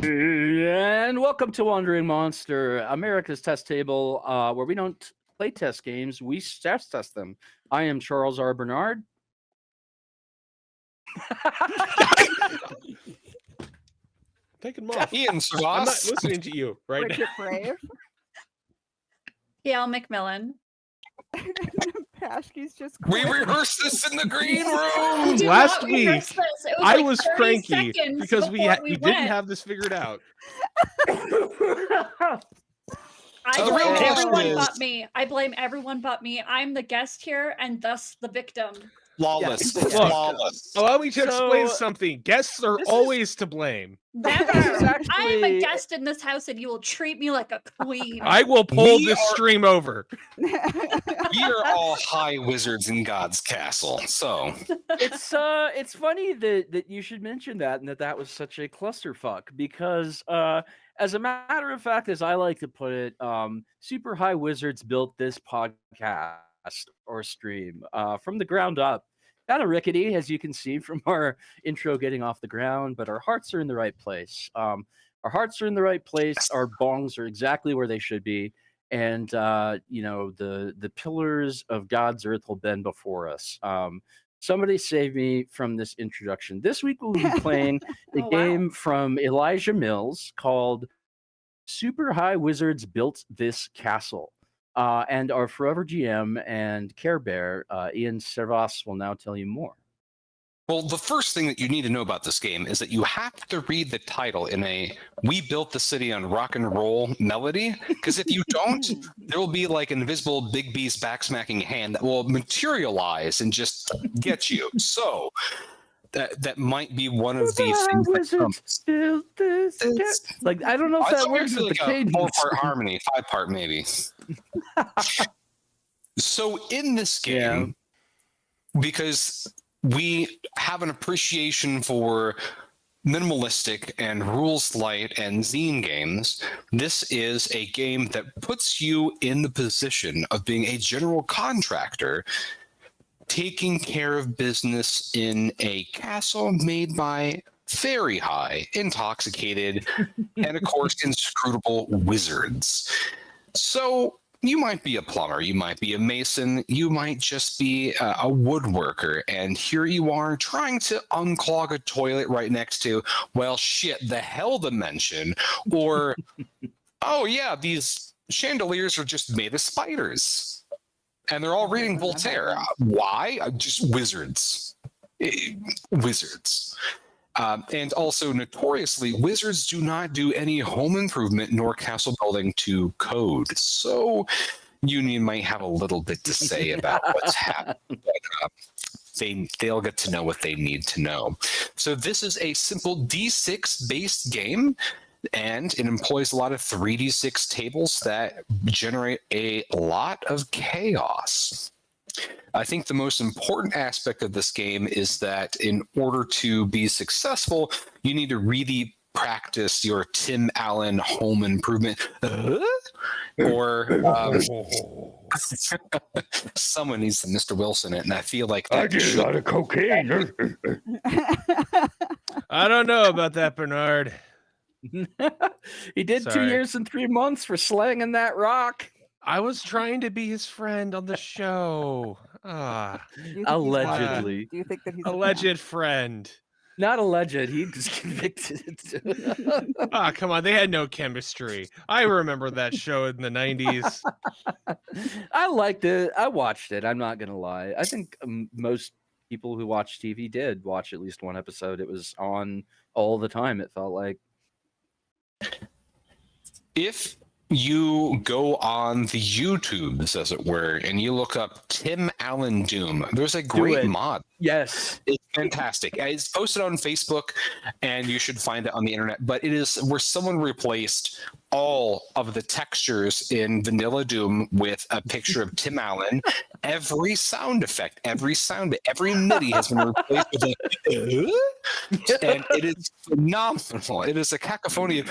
And welcome to Wandering Monster, America's test table, where we don't play test games, we stress test them. I am Charles R. Bernard. Take him off. Ian Savas. I'm not listening to you right now. Brave. P.L. McMillan. Pashke's just We quit. rehearsed this in the green room. did Last not rehearse week, this. It I like was 30 cranky seconds because we before didn't went. have this figured out. I So the blame real question everyone is- but me. I blame everyone but me. I'm the guest here and thus the victim. Flawless. Yeah. Flawless. Allow me to explain So, something. Guests are this is- always to blame. Never. This is I am a actually- guest in this house and you will treat me like a queen. I will pull We this are- stream over. We are all high wizards in God's castle. So It's funny that you should mention that and that was such a clusterfuck because as a matter of fact, as I like to put it, Super High Wizards built this podcast or stream from the ground up. Kind of rickety, as you can see from our intro getting off the ground, but our hearts are in the right place. Our hearts are in the right place. Our bongs are exactly where they should be. And the pillars of God's earth will bend before us. Somebody save me from this introduction. This week we'll be playing a Oh, wow. game from Elijah Mills called Super High Wizards Built This Castle. And our forever GM and Care Bear, Ian Servas, will now tell you more. well, the first thing that you need to know about this game is that you have to read the title in a "We built the city on rock and roll" melody. Because if you don't, there will be like an invisible Big B's backsmacking hand that will materialize and just get you. So that might be one of the things that comes. Built this like I don't know if I that thought we were works doing with the like a cadence. 4-part harmony, 5-part maybe. So in this game, because we have an appreciation for minimalistic and rules light and zine games, this is a game that puts you in the position of being a general contractor taking care of business in a castle made by very high, intoxicated, and of course inscrutable wizards. So you might be a plumber, you might be a mason, you might just be a woodworker, and here you are trying to unclog a toilet right next to, well, shit, the hell dimension, or, oh yeah, these chandeliers are just made of spiders. And they're all reading Voltaire. Why? Just wizards. Wizards. And also, notoriously, wizards do not do any home improvement nor castle building to code. So, Union might have a little bit to say about what's happening. But, they'll get to know what they need to know. So, this is a simple D6 based game. And it employs a lot of 3d6 tables that generate a lot of chaos. I think the most important aspect of this game is that in order to be successful, you need to really practice your Tim Allen home improvement. Or someone needs to Mr. Wilson it, and I feel like that I did a lot of cocaine. I don't know about that, Bernard. He did 2 Sorry. years and 3 months for slanging that rock. I was trying to be his friend on the show. Do you think he's Allegedly. lying? Do you think that he's a Alleged friend. Not alleged, he was convicted. Ah, come on. They had no chemistry. I remember that show in the 90s. I liked it. I watched it. I'm not going to lie. I think most people who watch TV did watch at least one episode. It was on all the time, it felt like. If you go on the YouTubes, as it were, and you look up Tim Allen Doom, there's a great it. mod. Yes. It's fantastic. It's posted on Facebook, and you should find it on the internet. But it is where someone replaced all of the textures in Vanilla Doom with a picture of Tim Allen. Every sound effect, every MIDI has been replaced with and it is phenomenal. It is a cacophony of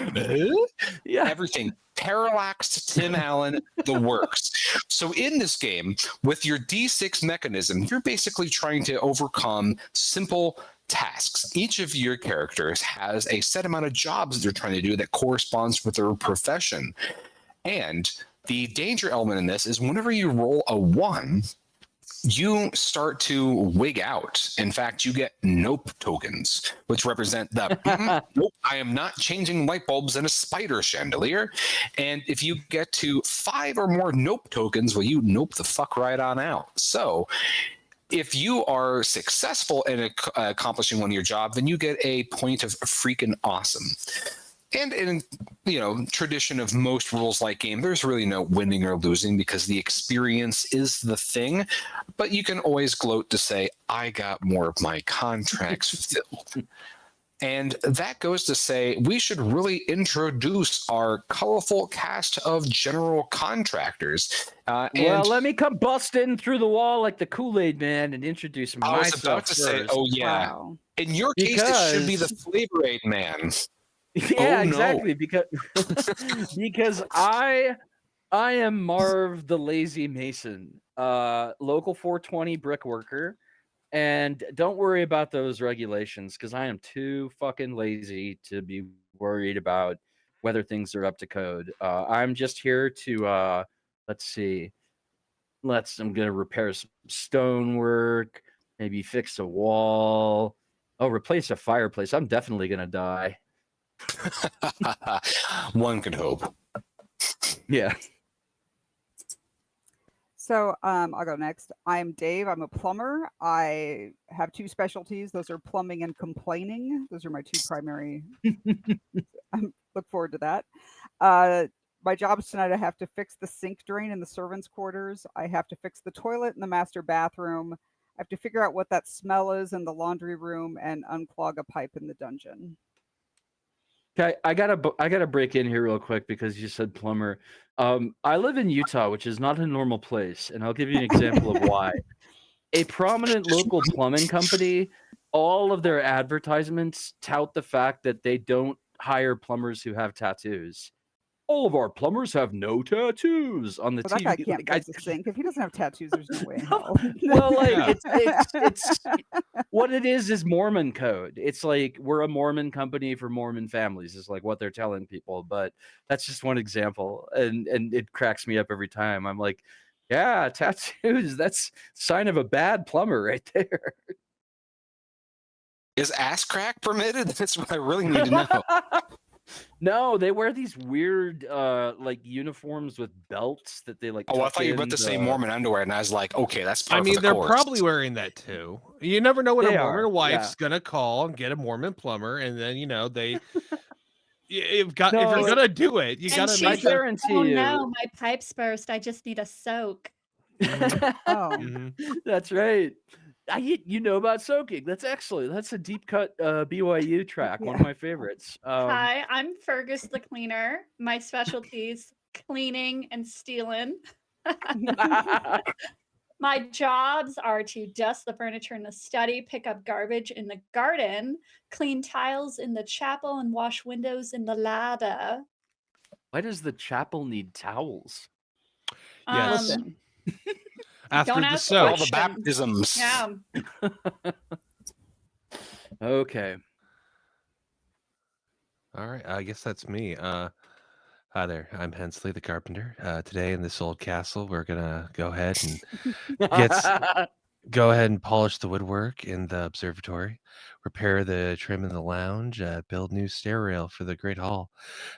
Yeah. everything. Parallaxed Tim Allen, the works. So in this game, with your D6 mechanism, you're basically trying to overcome simple tasks. Each of your characters has a set amount of jobs that they're trying to do that corresponds with their profession. And the danger element in this is whenever you roll a 1, you start to wig out. In fact, you get nope tokens, which represent the nope, I am not changing light bulbs in a spider chandelier. And if you get to 5 or more nope tokens, well, you nope the fuck right on out. So if you are successful in accomplishing one of your jobs, then you get a point of freaking awesome. And in tradition of most rules-like game, there's really no winning or losing because the experience is the thing. But you can always gloat to say, I got more of my contracts filled. And that goes to say we should really introduce our colorful cast of general contractors. Let me come bust in through the wall like the Kool-Aid Man and introduce myself. I was about to say, first. oh yeah. Wow. In your case, it should be the Flavor Aid Man. Yeah, Oh, no. exactly. Because I am Marv the Lazy Mason, local 420 brick worker, and don't worry about those regulations because I am too fucking lazy to be worried about whether things are up to code. I'm just here to let's see. I'm gonna repair some stonework, maybe fix a wall. Oh, replace a fireplace. I'm definitely gonna die. One could hope. Yeah. So I'll go next. I'm Dave. I'm a plumber. I have 2 specialties. Those are plumbing and complaining. Those are my 2 primary. I look forward to that. My jobs tonight, I have to fix the sink drain in the servants' quarters. I have to fix the toilet in the master bathroom. I have to figure out what that smell is in the laundry room and unclog a pipe in the dungeon. Okay, I gotta break in here real quick because you said plumber. I live in Utah, which is not a normal place, and I'll give you an example of why. A prominent local plumbing company, all of their advertisements tout the fact that they don't hire plumbers who have tattoos. All of our plumbers have no tattoos on the Well, that TV. guy can't Like, fix a sink. If he doesn't have tattoos, there's no way in hell. well, like Yeah. it's what it is Mormon code. It's like we're a Mormon company for Mormon families, is like what they're telling people. But that's just one example, and it cracks me up every time. I'm like, yeah, tattoos. That's sign of a bad plumber right there. Is ass crack permitted? That's what I really need to know. No, they wear these weird like uniforms with belts that they like. Oh, I tuck thought you were about in to say the- Mormon underwear, and I was like, okay, that's I part mean, of the they're course. probably wearing that too. You never know when They a Mormon are, wife's yeah. gonna call and get a Mormon plumber, and then if you're No, gonna do it, you And gotta she I make said, sure. guarantee oh you. no, my pipes burst. I just need a soak. Oh, That's right. You know about soaking. That's excellent. That's a deep cut BYU track, one of Yeah. my favorites. Hi, I'm Fergus the cleaner. My specialties cleaning and stealing. My jobs are to dust the furniture in the study, pick up garbage in the garden, clean tiles in the chapel, and wash windows in the larder. Why does the chapel need towels? Yes. listen. After don't the ask All soak. the baptisms. Yeah. Okay. All right, I guess that's me. Hi there, I'm Hensley the carpenter. Today in this old castle, we're gonna go ahead and polish the woodwork in the observatory, repair the trim in the lounge, build new stair rail for the great hall,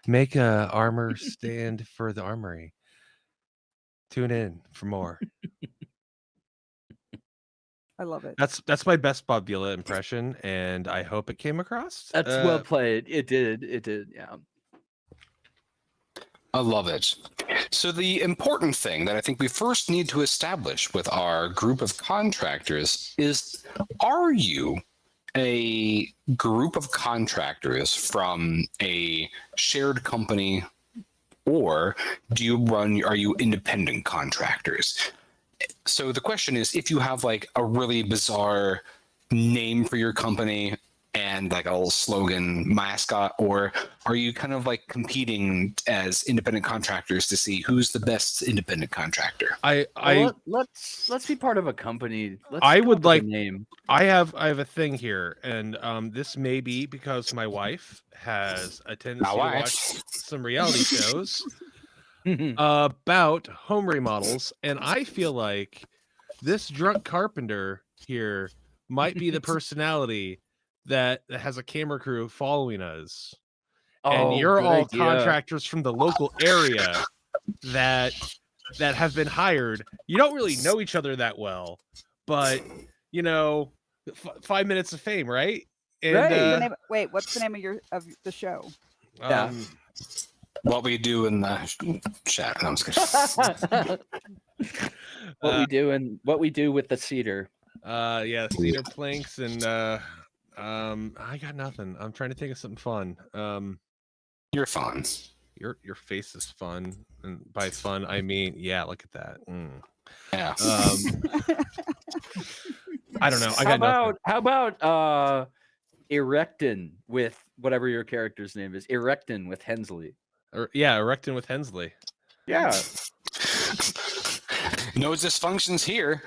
make a armor stand for the armory. Tune in for more. I love it. That's my best Bob Vila impression, and I hope it came across. That's well played. It did. It did. Yeah. I love it. So the important thing that I think we first need to establish with our group of contractors is, are you a group of contractors from a shared company, or are you independent contractors? So the question is, if you have like a really bizarre name for your company and like a little slogan mascot, or are you kind of like competing as independent contractors to see who's the best independent contractor? Let's be part of a company. Let's I come would up with a like- name. I have a thing here, and this may be because my wife has a tendency to watch some reality shows about home remodels, and I feel like this drunk carpenter here might be the personality that has a camera crew following us. And you're good all idea. contractors from the local area that have been hired. You don't really know each other that well, but you know, 5 minutes of fame, right? And Right. Wait, what's the name of the show? Yeah. What we do in the chat. No, I'm just kidding. What we do with the cedar. Yeah, cedar planks and I got nothing. I'm trying to think of something fun. You're fun. Your face is fun, and by fun I mean, yeah, look at that. Yeah. I don't know. I got nothing. How about Erectin with whatever your character's name is? Erectin with Hensley. Yeah, Erectin with Hensley. Yeah. No dysfunctions here.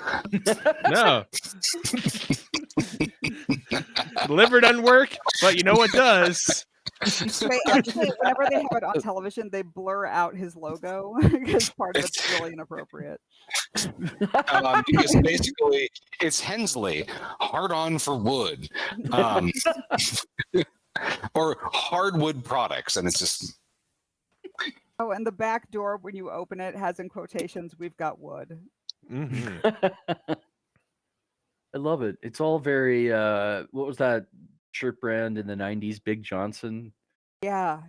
No. Liver doesn't work, but you know what does? They actually, whenever they have it on television, they blur out his logo because part of it's really inappropriate. Because basically it's Hensley, hard on for wood, or hardwood products, and it's just. Oh, and the back door when you open it has in quotations, "We've got wood." Mm-hmm. I love it. It's all very what was that shirt brand in the 90s? Big Johnson Yeah.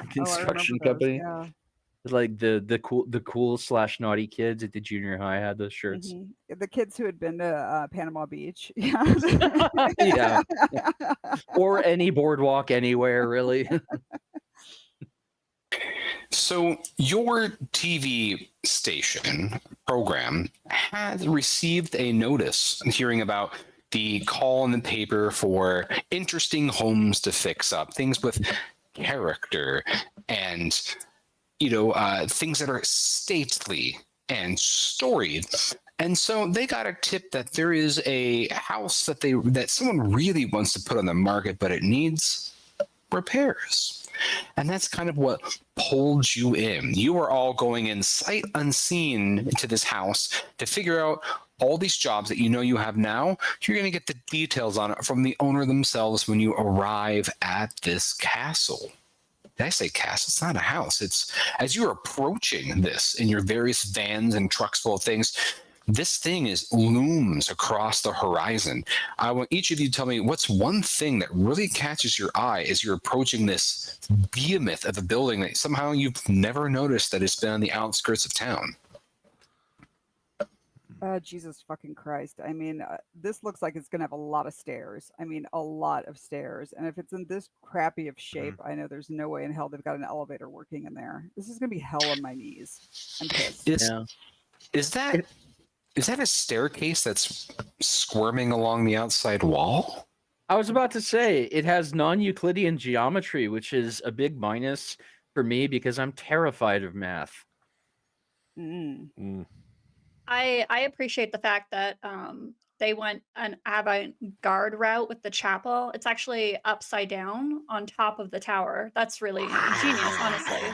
construction I remember those, company. Yeah. Like the cool /naughty kids at the junior high had those shirts. Mhm. The kids who had been to Panama Beach. Yeah. Yeah. Or any boardwalk anywhere, really. So your TV station program has received a notice hearing about the call in the paper for interesting homes to fix up, things with character and things that are stately and storied. And so they got a tip that there is a house that someone really wants to put on the market, but it needs repairs. And that's kind of what pulled you in. You are all going in sight unseen to this house to figure out all these jobs that you have now. You're going to get the details on it from the owner themselves when you arrive at this castle. Did I say castle? It's not a house. It's as you're approaching this in your various vans and trucks full of things, this thing looms across the horizon. I want each of you to tell me what's one thing that really catches your eye as you're approaching this behemoth of a building that somehow you've never noticed that it's been on the outskirts of town. Jesus fucking Christ. I mean, this looks like it's going to have a lot of stairs. I mean, a lot of stairs. And if it's in this crappy of shape, I know there's no way in hell they've got an elevator working in there. This is going to be hell on my knees. I'm pissed. Is that a staircase that's squirming along the outside wall? I was about to say it has non-Euclidean geometry, which is a big minus for me because I'm terrified of math. I appreciate the fact that they went an avant-garde route with the chapel. It's actually upside down on top of the tower. That's really genius, honestly.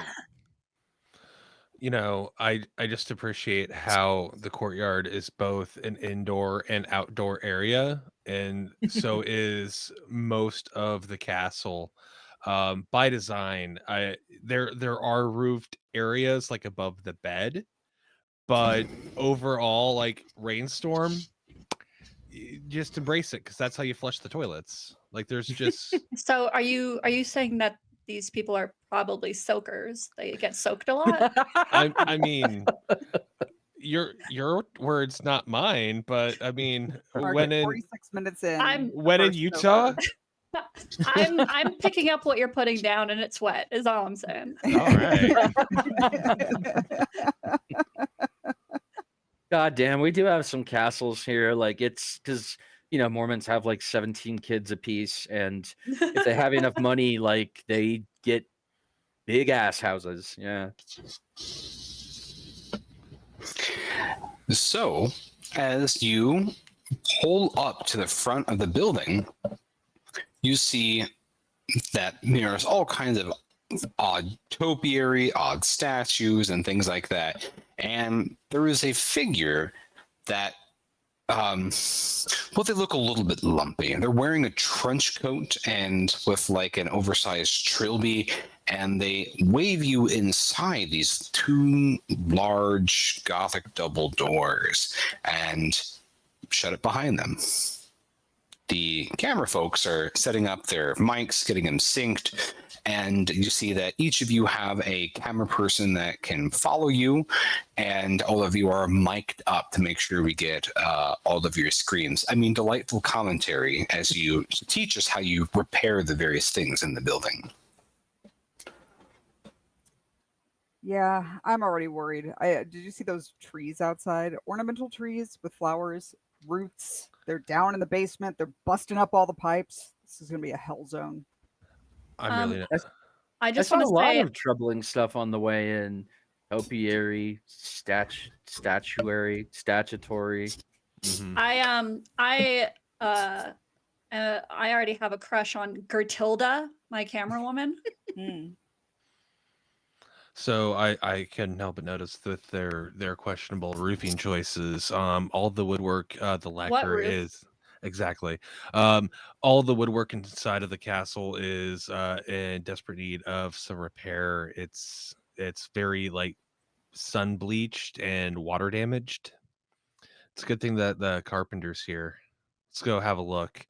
I just appreciate how the courtyard is both an indoor and outdoor area, and so is most of the castle. By design, there are roofed areas like above the bed, but overall, like rainstorm, just embrace it because that's how you flush the toilets. Like there's just. So are you saying that these people are probably soakers? They get soaked a lot. I mean, your words, not mine. But I mean, when in 46 minutes in, when in Utah. I'm picking up what you're putting down, and it's wet. Is all I'm saying. All right. God damn, we do have some castles here. Like it's because Mormons have like 17 kids apiece, and if they have enough money, like they get big ass houses. Yeah. So, as you pull up to the front of the building, you see that there's all kinds of odd topiary, odd statues, and things like that. And there is a figure that, they look a little bit lumpy. They're wearing a trench coat and with like an oversized trilby, and they wave you inside these two large Gothic double doors and shut it behind them. The camera folks are setting up their mics, getting them synced, and you see that each of you have a camera person that can follow you, and all of you are mic'd up to make sure we get all of your screens. I mean, delightful commentary as you teach us how you repair the various things in the building. Yeah, I'm already worried. Did you see those trees outside? Ornamental trees with flowers, roots. They're down in the basement. They're busting up all the pipes. This is gonna be a hell zone. I'm really I I just saw want a to lot say, of troubling stuff on the way in. Topiary, statuary, statutory. mhm. I already have a crush on Gertilda, my camera woman. Hmm. So I couldn't help but notice that their questionable roofing choices. All the woodwork, the lacquer roof? is exactly. All the woodwork inside of the castle is in desperate need of some repair. It's very like sun bleached and water damaged. It's a good thing that the carpenter's here. Let's go have a look.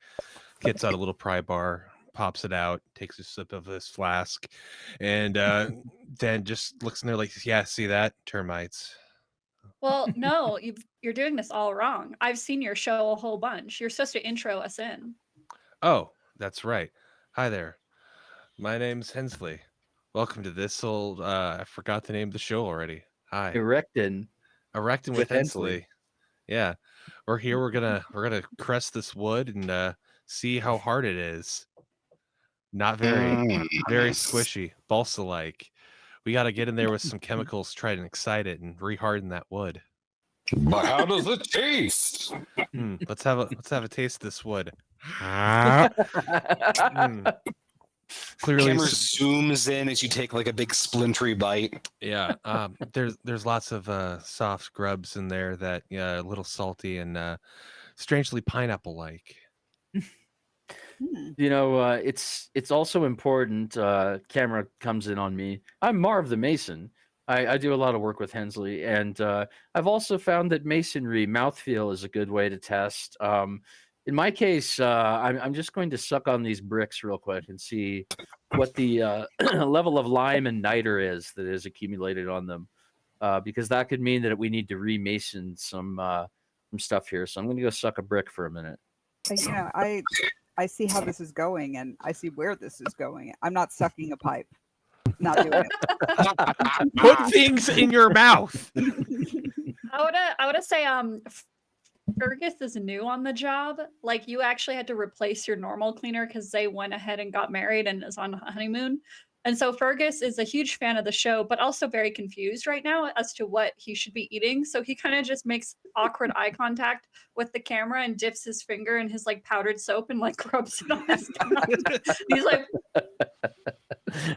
Gets out a little pry bar, pops it out, takes a sip of his flask, and then just looks in there like, yeah, see that? Termites. Well, no, you're doing this all wrong. I've seen your show a whole bunch. You're supposed to intro us in. Oh, that's right. Hi there. My name's Hensley. Welcome to this old I forgot the name of the show already. Hi. Erectin. Erecting with with Hensley. Yeah. We're here, we're gonna crest this wood and see how hard it is. Not very squishy, balsa like. We gotta get in there with some chemicals, try to excite it and reharden that wood. But how does it taste? Let's have a taste of this wood. Clearly, Camera zooms in as you take like a big splintery bite. yeah. There's lots of soft grubs in there that a little salty and strangely pineapple like. It's also important. Camera comes in on me. I'm Marv the Mason. I do a lot of work with Hensley, and I've also found that masonry mouthfeel is a good way to test. In my case, I'm just going to suck on these bricks real quick and see what the level of lime and niter is that is accumulated on them, because that could mean that we need to remason some stuff here. So I'm going to go suck a brick for a minute. I see how this is going, and I see where this is going. I'm not sucking a pipe. Not doing it. Put things in your mouth. I would say Fergus is new on the job. Like, you actually had to replace your normal cleaner because they went ahead and got married and is on a honeymoon. And so Fergus is a huge fan of the show, but also very confused right now as to what he should be eating. So he kind of just makes awkward eye contact with the camera and dips his finger in his like powdered soap and like rubs it on his tongue. He's like,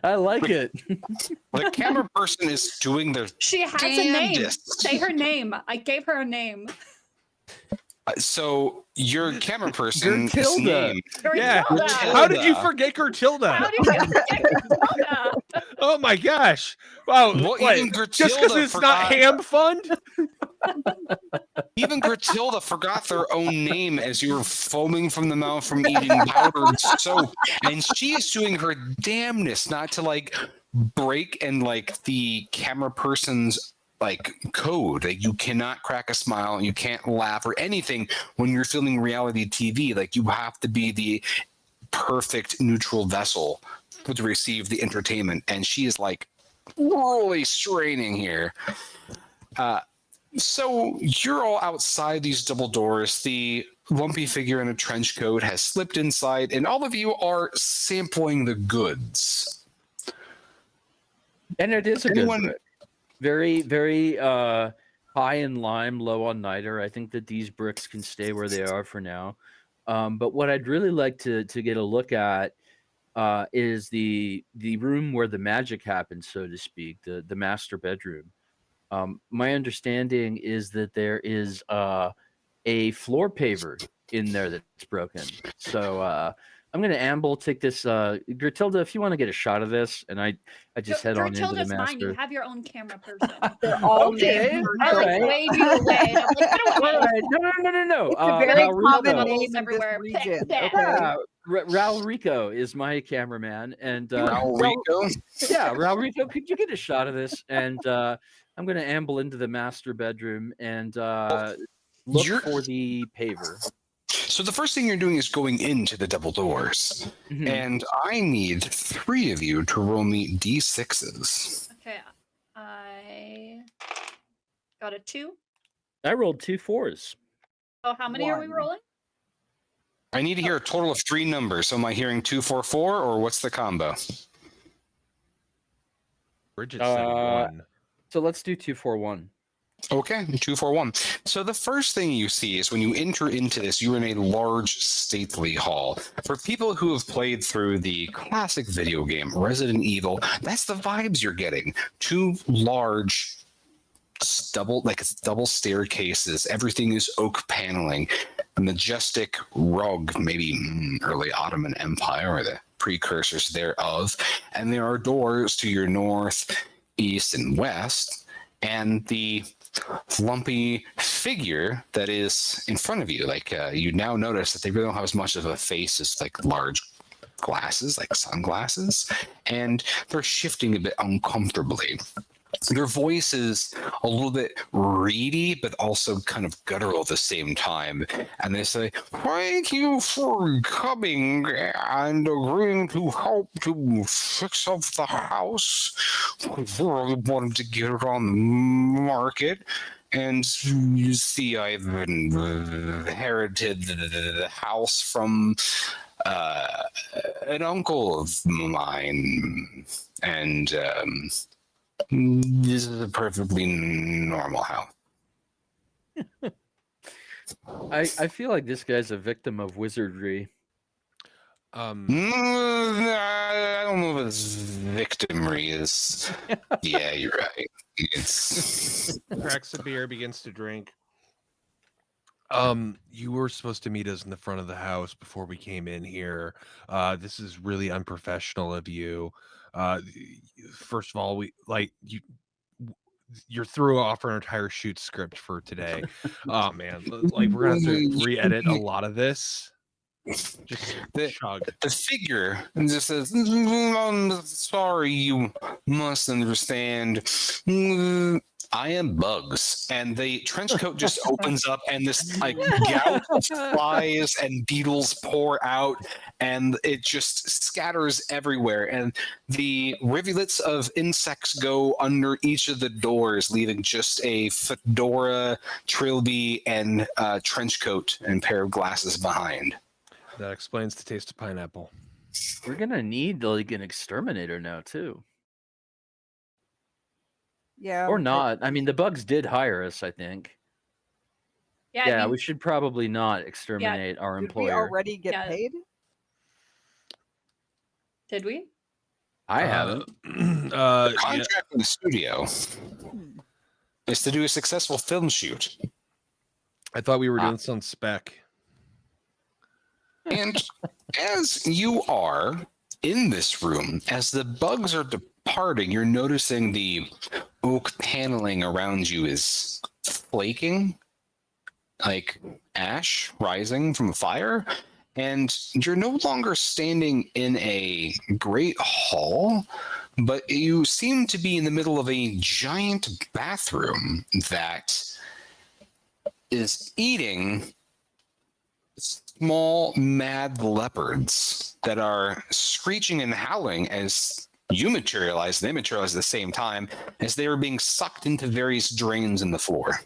I like it. The camera person is doing their she has a name. damnedest. Say her name. I gave her a name. So your camera person's Gertilda. name. Yeah. Gertilda. How did you forget Gertilda? How did you forget Gertilda? Oh my gosh! Wow, Well, what? even Just because Gertilda it's not forgot. ham fund? Even Gertilda forgot their own name as you were foaming from the mouth from eating powdered soap, and she is doing her damnedest not to like break and like the camera person's like code. Like, you cannot crack a smile, you can't laugh or anything when you're filming reality TV. Like, you have to be the perfect neutral vessel to receive the entertainment, and she is like really straining here. So you're all outside these double doors. The lumpy figure in a trench coat has slipped inside, and all of you are sampling the goods. And it is a good Anyone- brick. Very, very high in lime, low on niter. I think that these bricks can stay where they are for now. But what I'd really like to get a look at is the room where the magic happens, so to speak, the master bedroom. My understanding is that there is a floor paver in there that's broken. So I'm going to amble, take this. Gratilda, if you want to get a shot of this, and I just head on into the Gratilda's mine. You master. have your own camera person. They're all Okay, named all I like right. wave you away. And I'm like, get away. All right. No. It's a very common Raulrico. name Bubbles in this everywhere. region. Yeah. Okay. Yeah, Raul Rico is my cameraman, and Rico? yeah, Raul Rico, could you get a shot of this? And I'm going to amble into the master bedroom and look You're- for the paver. So the first thing you're doing is going into the double doors. Mhm. And I need 3 of you to roll me d6s. Okay. I got a 2. I rolled 2 4s. Oh, how many are we 1. rolling? I need to hear a total of 3 numbers. So am I hearing 2, 4, 4, or what's the combo? Bridget said 1. So let's do 2 4 1. Okay, 2, 4, 1. So the first thing you see is when you enter into this, you're in a large, stately hall. For people who have played through the classic video game, Resident Evil, that's the vibes you're getting. 2 large double staircases. Everything is oak paneling. A majestic rug, maybe early Ottoman Empire or the precursors thereof. And there are doors to your north, east, and west. And the lumpy figure that is in front of you, you now notice that they really don't have as much of a face as like large glasses, like sunglasses, and they're shifting a bit uncomfortably. Their voice is a little bit reedy, but also kind of guttural at the same time. And they say, "Thank you for coming and agreeing to help to fix up the house. We really wanted to get it on the market. And you see, I've inherited the house from an uncle of mine. And this is a perfectly normal house." I feel like this guy's a victim of wizardry. I don't know if it's victimry is. Yeah, you're right. It's Cracks a beer, begins to drink. You were supposed to meet us in the front of the house before we came in here. This is really unprofessional of you. First of all, you're through off our entire shoot script for today. Oh man, like we're gonna have to re-edit a lot of this. Just chug. the figure just says, "I'm sorry, you must understand. I am Bugs." And the trench coat just opens up, and this like gout of flies and beetles pour out, and it just scatters everywhere. And the rivulets of insects go under each of the doors, leaving just a fedora, trilby, and trench coat and pair of glasses behind. That explains the taste of pineapple. We're gonna need like an exterminator now too, Yeah. or not. I mean, the bugs did hire us. I think. Yeah. Yeah, I mean, we should probably not exterminate our Did we employer. already get Yeah. paid? did we? I haven't. The Yeah. contract with the studio Hmm. is to do a successful film shoot. I thought we were doing some spec. And as you are in this room, as the bugs are departing, you're noticing the oak paneling around you is flaking, like ash rising from a fire. And you're no longer standing in a great hall, but you seem to be in the middle of a giant bathroom that is eating small mad leopards that are screeching and howling as you materialize, they materialize at the same time as they are being sucked into various drains in the floor.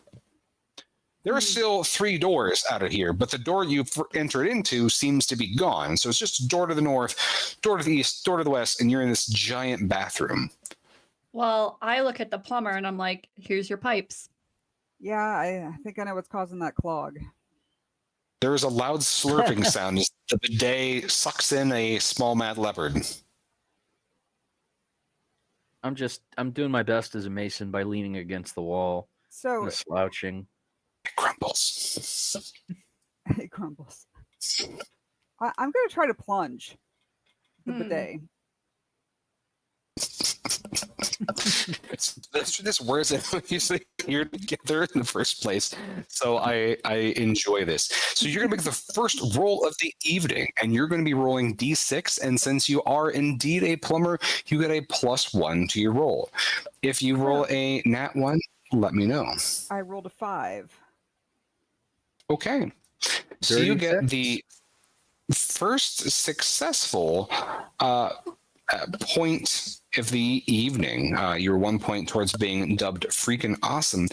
There are still 3 doors out of here, but the door you entered into seems to be gone. So it's just a door to the north, door to the east, door to the west, and you're in this giant bathroom. Well, I look at the plumber and I'm like, here's your pipes. Yeah, I think I know what's causing that clog. There is a loud slurping sound as the bidet sucks in a small mad leopard. I'm doing my best as a mason by leaning against the wall So and slouching. It crumbles. it crumbles. I'm going to try to plunge the bidet. This words that usually here together in the first place. So I enjoy this. So you're gonna make the first roll of the evening, and you're gonna be rolling D6. And since you are indeed a plumber, you get a +1 to your roll. If you roll a nat 1, let me know. I rolled a 5. Okay. So you get the first successful point of the evening. You're 1 point towards being dubbed freaking awesome.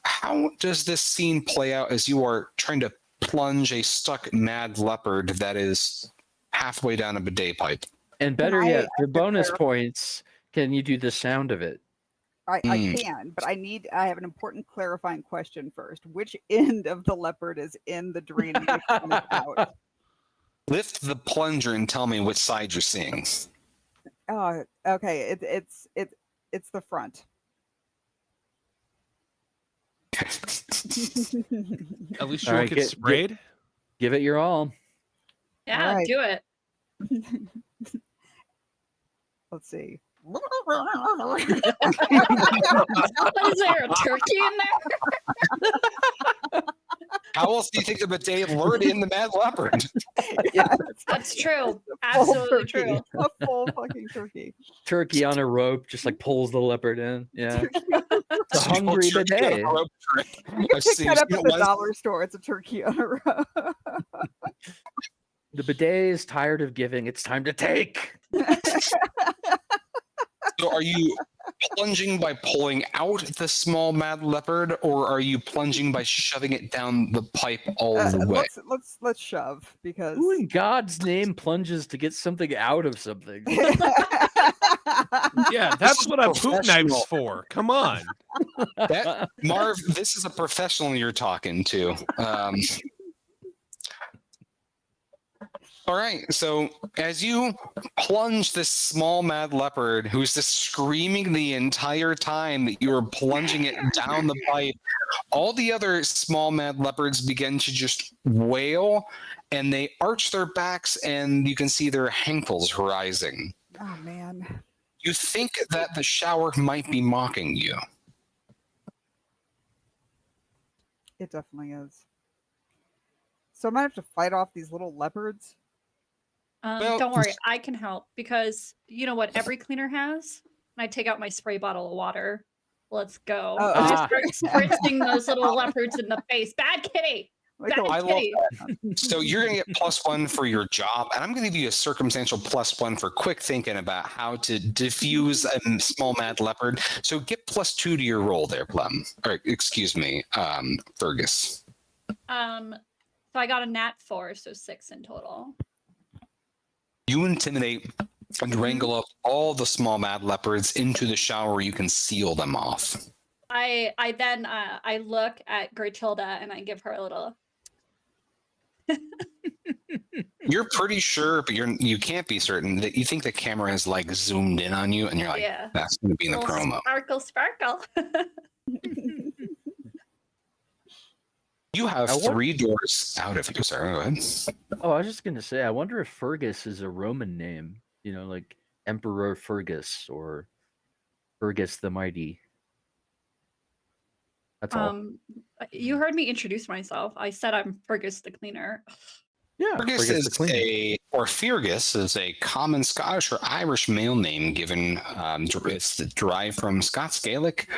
How does this scene play out as you are trying to plunge a stuck mad leopard that is halfway down a bidet pipe? And better yet, for bonus points, can you do the sound of it? I can, but I have an important clarifying question first. Which end of the leopard is in the drain and which one is out? Lift the plunger and tell me which side you're seeing. Oh, okay. It's the front. At least you All won't right, get sprayed. Give it your all. Yeah, Right. do it. Let's see. What is there, a turkey in there? How else do you think the bidet lured in the mad leopard? Yeah, That's true. full Absolutely turkey. true. A full fucking turkey. Turkey on a rope just like pulls the leopard in. Yeah. The So you hold hungry turkey on a bidet. rope trick. You I've can pick seen- that up seen at it the once. dollar store. It's a turkey on a rope. The bidet is tired of giving. It's time to take. So are you plunging by pulling out the small mad leopard, or are you plunging by shoving it down the pipe all the way? Let's shove because Who in God's name plunges to get something out of something? Yeah, that's is what a poop professional. knife's for. Come on. Marv, this is a professional you're talking to. All right, so as you plunge this small mad leopard, who's just screaming the entire time that you are plunging it down the pipe, all the other small mad leopards begin to just wail, and they arch their backs, and you can see their hankles rising. Oh man. You think that the shower might be mocking you. It definitely is. So I might have to fight off these little leopards. Well- Don't worry, I can help because you know what every cleaner has? I take out my spray bottle of water. Let's go. Oh. I just start spritzing those little leopards in the face. Bad kitty. Like Bad a- I love kitty. So you're going to get +1 for your job, and I'm going to give you a circumstantial +1 for quick thinking about how to diffuse a small mad leopard. So get +2 to your roll there, Plum. Or excuse me, Fergus. So I got a nat 4, so 6 in total. You intimidate and wrangle up all the small mad leopards into the shower where you can seal them off. I then I look at Gertilda and I give her a little. You're pretty sure, but you can't be certain that you think the camera has like zoomed in on you, and you're like, Yeah. that's going to be in the little promo. Sparkle. You have I want- 3 doors out of you, sir. Go ahead. Oh, I was just gonna say, I wonder if Fergus is a Roman name. You know, like Emperor Fergus or Fergus the Mighty. That's all. You heard me introduce myself. I said I'm Fergus the cleaner. Yeah, Fergus Fergus is a common Scottish or Irish male name given. It's derived from Scots Gaelic,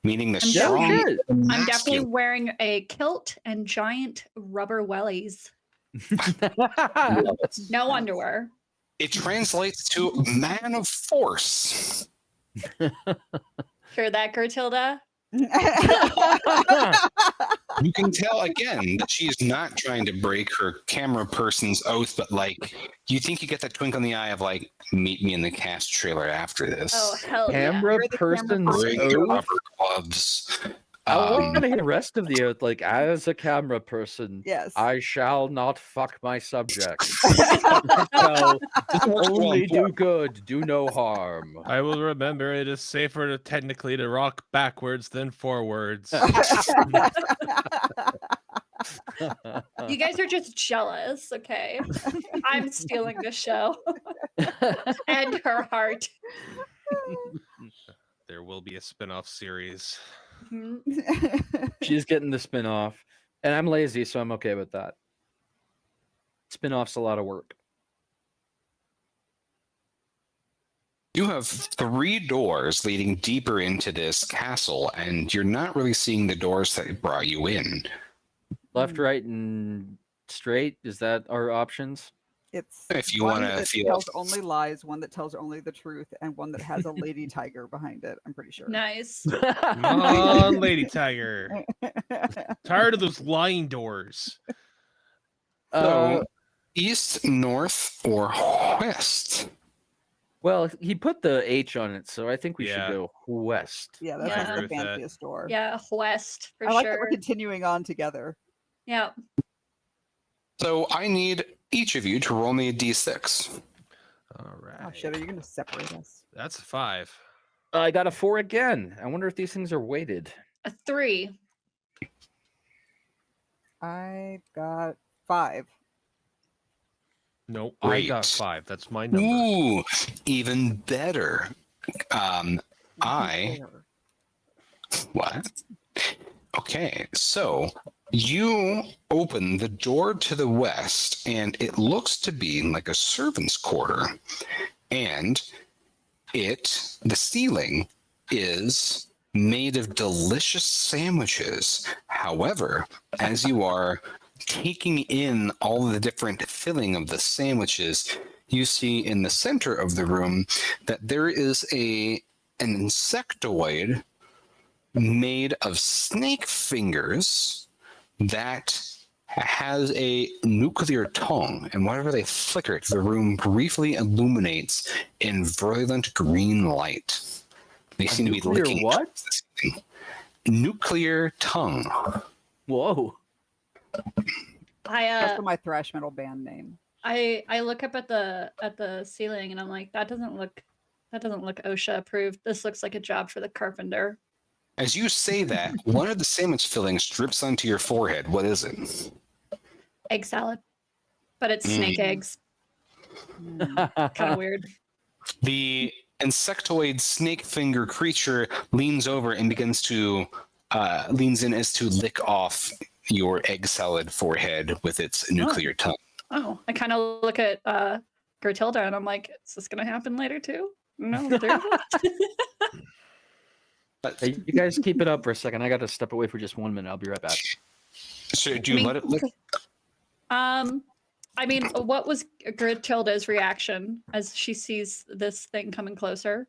meaning the I'm strong. shit. I'm definitely masculine. wearing a kilt and giant rubber wellies. No underwear. It translates to man of force. Hear that, Gertilda? You can tell again that she is not trying to break her camera person's oath, but like you think you get that twink on the eye of like, meet me in the cast trailer after this. Oh hell Camera You're the camera person's Bring your oath. rubber gloves. I want to hear the rest of the oath. Like, as a camera person, Yes. I shall not fuck my subject. Shall only do good, do no harm. I will remember it is safer technically to rock backwards than forwards. You guys are just jealous, okay? I'm stealing the show and her heart. There will be a spin-off series. Mhm. She's getting the spin-off. And I'm lazy, so I'm okay with that. Spin-off's a lot of work. You have 3 doors leading deeper into this castle, and you're not really seeing the doors that brought you in. Left, right, and straight. Is that our options? It's If you one wanna that feel- tells only lies, one that tells only the truth, and one that has a lady tiger behind it. I'm pretty sure. Nice. Come on, Lady Tiger. Tired of those lying doors. So, east, north, or west? Well, he put the H on it, so I think we Yeah. should go west. Yeah, that Yeah. sounds I the agree with that. fanciest door. Yeah, west for I like that sure. we're continuing on together. Yeah. So I need each of you to roll me a d6. All right. Oh shit, are you gonna separate us? That's a 5. I got a 4 again. I wonder if these things are weighted. A 3. I got 5. No, I got Great. 5. That's my number. Ooh, even better. I what? Okay, so you open the door to the west, and it looks to be like a servant's quarter, and the ceiling is made of delicious sandwiches. However, as you are taking in all of the different filling of the sandwiches, you see in the center of the room that there is an insectoid made of snake fingers that has a nuclear tongue, and whenever they flicker it, the room briefly illuminates in virulent green light. They seem to be nuclear licking what? this thing. Nuclear tongue. Whoa. That's my thrash metal band name. I look up at the ceiling and I'm like, that doesn't look OSHA approved. This looks like a job for the carpenter. As you say that, one of the sandwich fillings drips onto your forehead. What is it? Egg salad. But it's snake eggs. Mm. Kind of weird. The insectoid snake finger creature leans over and leans in as to lick off your egg salad forehead with its nuclear tongue. Oh, I kind of look at Gertilda and I'm like, is this going to happen later too? No. Hey, you guys keep it up for a second. I got to step away for just 1 minute. I'll be right back. So do you let it lick? I mean, what was Gertilda's reaction as she sees this thing coming closer?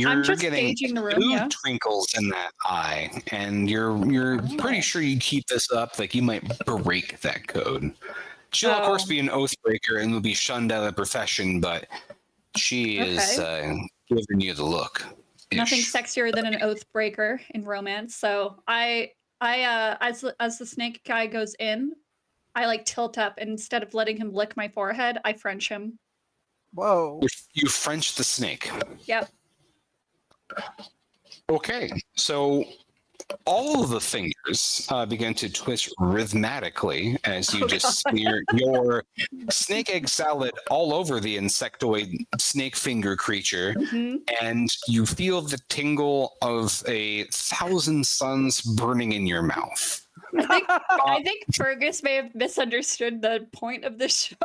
I'm just getting gauging the room, two yeah. twinkles in that eye, and you're pretty sure you keep this up, like you might break that code. She'll of course be an oath breaker and will be shunned out of the profession, but she is giving you the look. Nothing sexier than an oath breaker in romance. So I as the snake guy goes in, I like tilt up, and instead of letting him lick my forehead, I French him. Whoa. You French the snake. Yep. Okay, so all of the fingers begin to twitch rhythmically as you just smear your snake egg salad all over the insectoid snake finger creature, and you feel the tingle of 1,000 suns burning in your mouth. I think Fergus may have misunderstood the point of the show.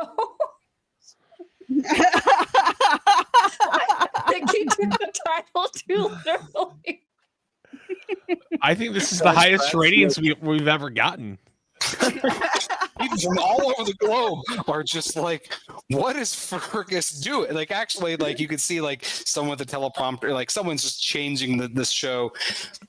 I think he took the title too literally. I think this is the highest ratings we've ever gotten. People from all over the globe are just like, what is Fergus doing? Like, actually, like, you could see, like, someone with a teleprompter, like, someone's just changing this show.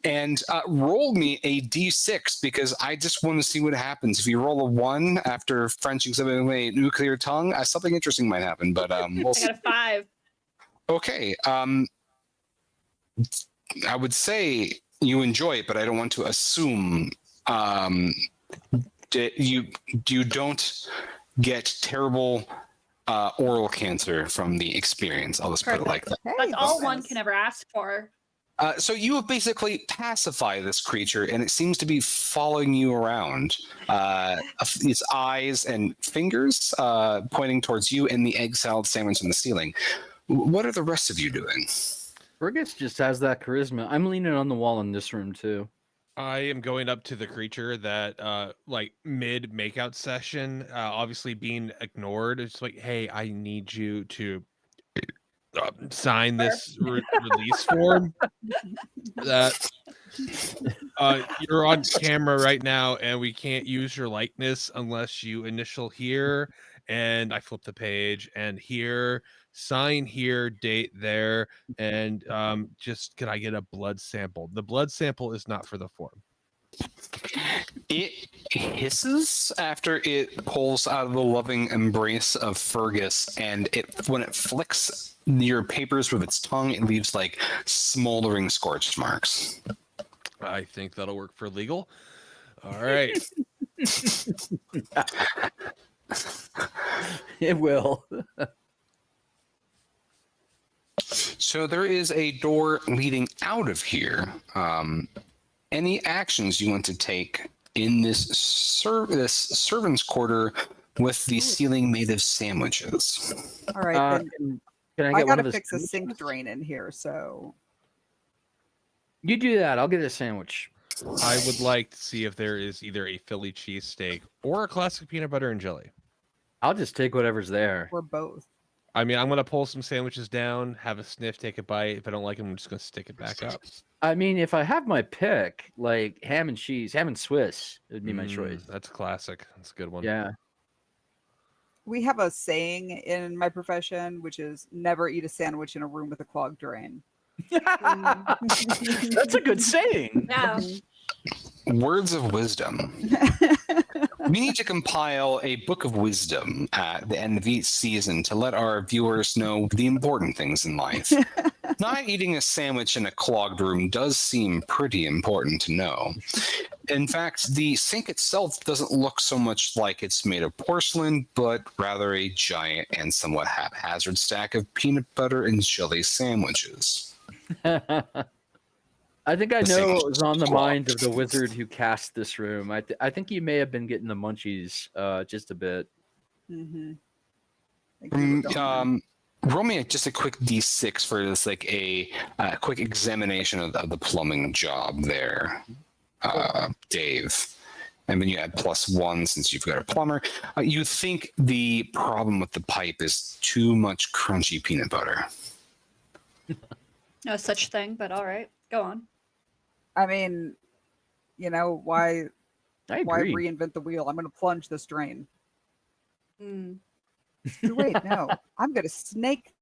And roll me a d6, because I just want to see what happens. If you roll a 1 after Frenching something with a nuclear tongue, something interesting might happen. But we'll see. I got a 5. Okay. I would say you enjoy it, but I don't want to assume you don't get terrible oral cancer from the experience. I'll just put it like that. That's all one can ever ask for. So you have basically pacify this creature, and it seems to be following you around. Its eyes and fingers pointing towards you and the egg salad sandwich on the ceiling. What are the rest of you doing? Fergus just has that charisma. I'm leaning on the wall in this room too. I am going up to the creature that, like, mid makeout session, obviously being ignored. It's like, hey, I need you to sign this release form. That you're on camera right now, and we can't use your likeness unless you initial here. And I flip the page, and here, sign here, date there, and just can I get a blood sample? The blood sample is not for the form. It hisses after it pulls out of the loving embrace of Fergus, and when it flicks your papers with its tongue, it leaves like smoldering scorch marks. I think that'll work for legal. All right. It will. So there is a door leading out of here. Any actions you want to take in this servant's quarter with the ceiling made of sandwiches? All right, then Can I I get one gotta of the fix a sandwiches? sink drain in here, so You do that. I'll get a sandwich. I would like to see if there is either a Philly cheesesteak or a classic peanut butter and jelly. I'll just take whatever's there. we're both. I mean, I'm going to pull some sandwiches down, have a sniff, take a bite. If I don't like them, I'm just going to stick it back up. I mean, if I have my pick, like ham and cheese, ham and Swiss, it would be my choice. That's classic. That's a good one. Yeah. We have a saying in my profession, which is never eat a sandwich in a room with a clogged drain. That's a good saying. Yeah. Words of wisdom. We need to compile a book of wisdom at the end of each season to let our viewers know the important things in life. Not eating a sandwich in a clogged room does seem pretty important to know. In fact, the sink itself doesn't look so much like it's made of porcelain, but rather a giant and somewhat haphazard stack of peanut butter and jelly sandwiches. I think I The know sandwich what was on the is mind of the wizard who cast this room. I think you may have been getting the munchies just a bit. Mm-hmm. Thank you for going. Roll me just a quick d6 for this, like a quick examination of the plumbing job there, Dave. And then you add +1 since you've got a plumber. You think the problem with the pipe is too much crunchy peanut butter. No such thing, but all right. Go on. I mean, you know, why I why agree. reinvent the wheel? I'm going to plunge this drain. Mm. Wait, no, I'm going to snake.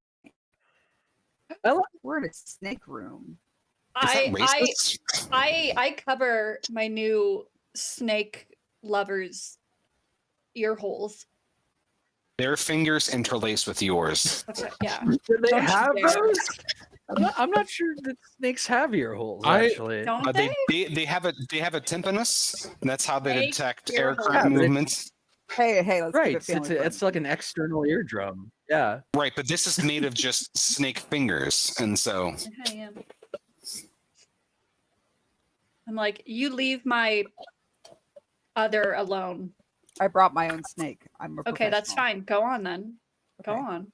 I like- We're in a snake room. Is that I racist? I cover my new snake lovers' ear holes. Their fingers interlace with yours. Okay, yeah. Do they Don't you have dare. those? I'm not sure that snakes have ear holes. I- Actually, Don't They, they? they have a timpanus, and that's how they Snake detect ear aircraft holes. movements. Hey, let's keep right? it family It's like an external eardrum. Yeah. Right, but this is made of just snake fingers, and so I am. I'm like, you leave my other alone. I brought my own snake. I'm a Okay, that's professional. fine. Go on then. Go Okay. on.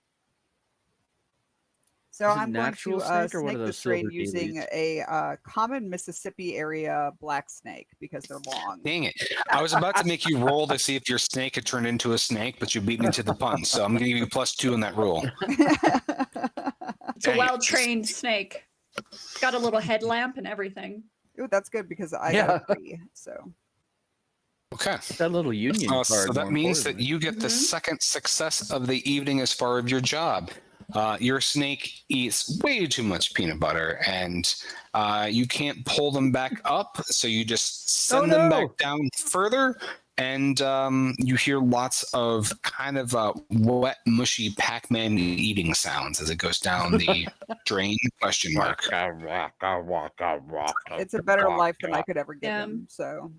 So Is it I'm going natural to snake or one snake of those this drain silver using dailies? a common Mississippi area black snake because they're long. dang it. I was about to make you roll to see if your snake had turned into a snake, but you beat me to the punch, so I'm going to give you +2 on that roll. It's a Dang it. well-trained snake. It's got a little headlamp and everything. Ooh, that's good because I Yeah. got a 3. So Okay. That little union card. So that more means that importantly. you get the second success of the evening as far as your job. Your snake eats way too much peanut butter, and you can't pull them back up, so you just send them back down further, and you hear lots of kind of wet, mushy Pac-Man eating sounds as it goes down the drain, question mark. It's a better life than I could ever give Yeah. him. So,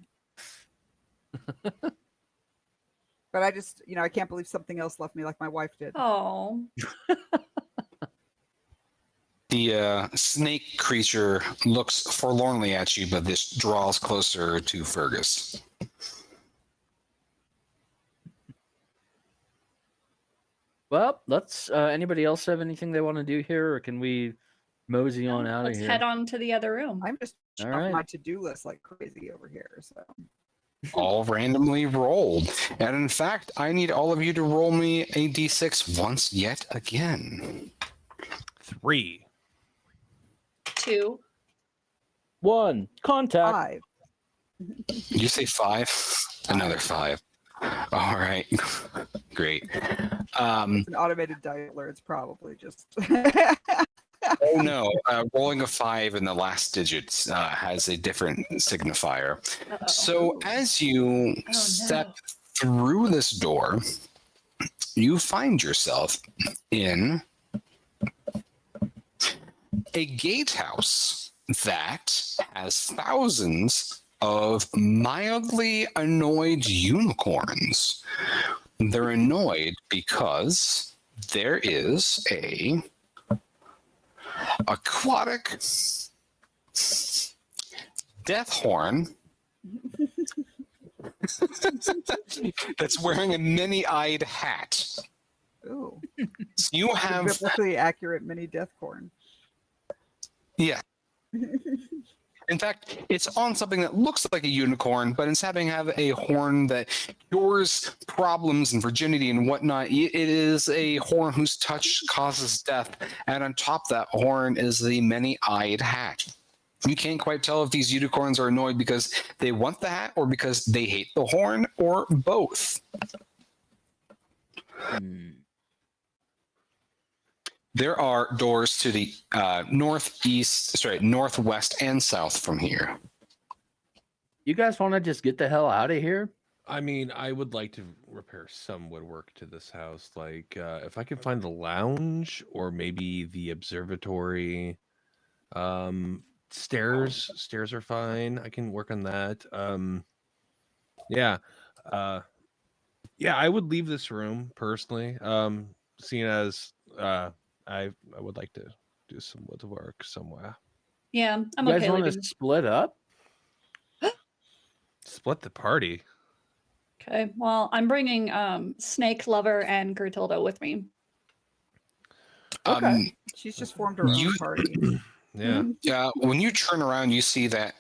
but I just, I can't believe something else left me like my wife did. Oh. The snake creature looks forlornly at you, but this draws closer to Fergus. Well, let's. Anybody else have anything they want to do here, or can we mosey on out of Let's here? head on to the other room. I'm just All off right. my to-do list like crazy over here. So All randomly rolled. And in fact, I need all of you to roll me a d6 once yet again. 3. 2. 1. Contact. 5. Did you say 5? Another 5. All right. Great. It's an automated dialer. It's probably just. Oh no, rolling a 5 in the last digits has a different signifier. Uh-oh. So as you Oh, step no. through this door, you find yourself in a gatehouse that has thousands of mildly annoyed unicorns. They're annoyed because there is a aquatic death horn that's wearing a many-eyed hat. Ooh. So you have, Biblically accurate mini death corn. yeah. In fact, it's on something that looks like a unicorn, but instead of having a horn that cures problems and virginity and whatnot, it is a horn whose touch causes death. And on top of that horn is the many-eyed hat. You can't quite tell if these unicorns are annoyed because they want the hat or because they hate the horn or both. There are doors to the northwest and south from here. You guys want to just get the hell out of here? I mean, I would like to repair some woodwork to this house. Like, if I can find the lounge or maybe the observatory. Stairs are fine. I can work on that. Yeah. I would leave this room personally. Seeing as I would like to do some woodwork somewhere. Yeah, I'm You guys okay want to leaving. split up? Split the party. Okay, well, I'm bringing Snake Lover and Gertilda with me. She's just formed her own party. Yeah. Yeah, when you turn around, you see that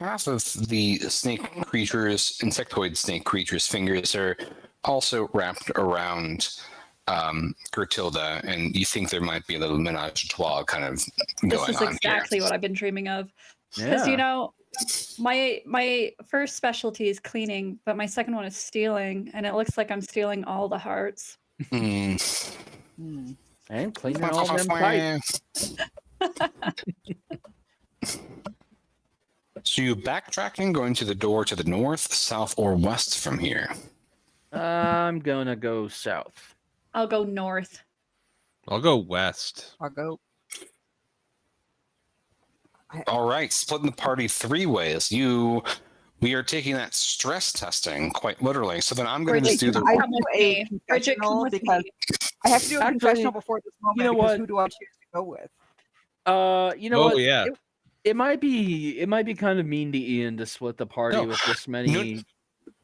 half of the snake creature's, insectoid snake creature's fingers are also wrapped around Gertilda, and you think there might be a little menage a trois kind of This going is on exactly here. what I've been dreaming of. Because my first specialty is cleaning, but my second one is stealing, and it looks like I'm stealing all the hearts. And cleaning all them pipes. So you backtracking, going to the door to the north, south, or west from here? I'm gonna go south. I'll go north. I'll go west. I'll go. All right, splitting the party 3 ways. We are taking that stress testing quite literally. So then I'm going to just do the. I Come do with a me. Bridget, come confessional with because me. I have to do a Actually, confessional before this moment. you know because what? Who do I choose to go with? You know what? Yeah. It might be kind of mean to Ian to split the party with this many.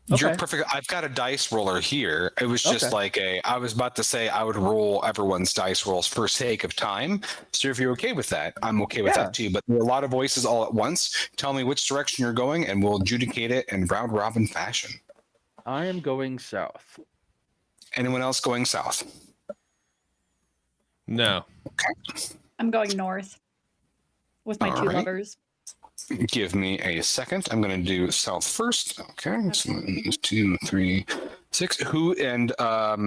You're Okay. perfect. I've got a dice roller here. It was just Okay. like I was about to say I would roll everyone's dice rolls for sake of time. So if you're okay with that, I'm okay with Yeah. that too. But there are a lot of voices all at once. Tell me which direction you're going, and we'll adjudicate it in round robin fashion. I am going south. Anyone else going south? No. Okay. I'm going north with my All 2 right. lovers. Give me a second. I'm going to do south first. Okay. So 1, 2, 3, 6. Who and all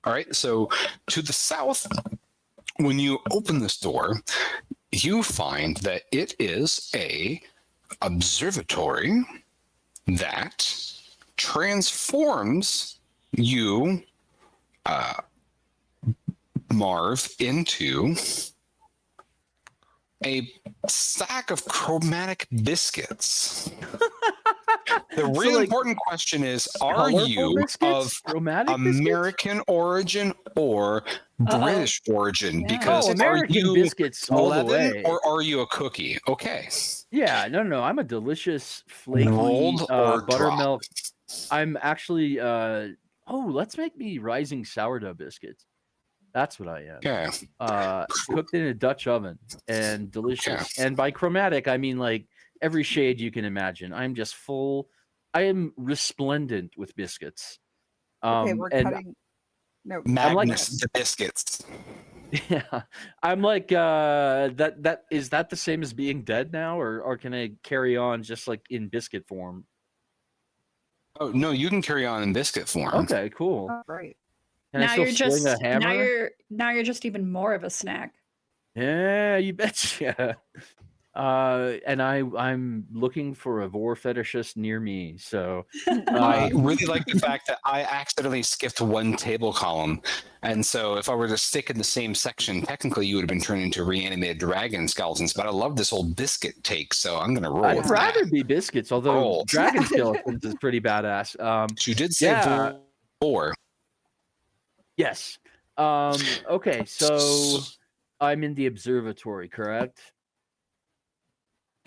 right. So to the south, when you open this door, you find that it is a observatory that transforms you, Marv, into a sack of chromatic biscuits. The really important question is, are Colorful you biscuits? of Romantic biscuits? American origin or British origin? Yeah. Because Oh, American are you biscuits all the leaven way. or are you a cookie? Okay. Yeah, no. I'm a delicious, flaky Rolled or buttermilk. I'm actually let's make me rising sourdough biscuits. That's what I am. Okay. Cooked in a Dutch oven and delicious. And by chromatic, I mean like every shade you can imagine. I'm just full. I am resplendent with biscuits. Okay, we're and cutting. No, Magnus the biscuits. yeah, I'm like that. Is that the same as being dead now, or can I carry on just like in biscuit form? Oh no, you can carry on in biscuit form. Okay, cool. oh, great. Can I Now still you're swing just a hammer? now you're just even more of a snack. Yeah, you betcha. And I'm looking for a vor fetishist near me. So I really like the fact that I accidentally skipped one table column. And so if I were to stick in the same section, technically you would have been turned into reanimated dragon skeletons. But I love this whole biscuit take, so I'm going to roll I'd with rather that. be biscuits, although Roll. dragon skeletons is pretty badass. You did say yeah. 4. Yes. Okay, so I'm in the observatory, correct?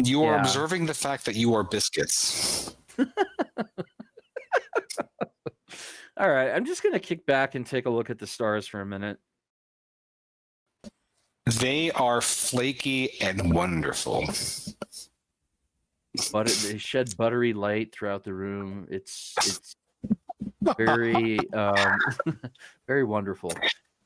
You are Yeah. observing the fact that you are biscuits. All right, I'm just gonna kick back and take a look at the stars for a minute. They are flaky and wonderful. But they shed buttery light throughout the room. It's very very wonderful.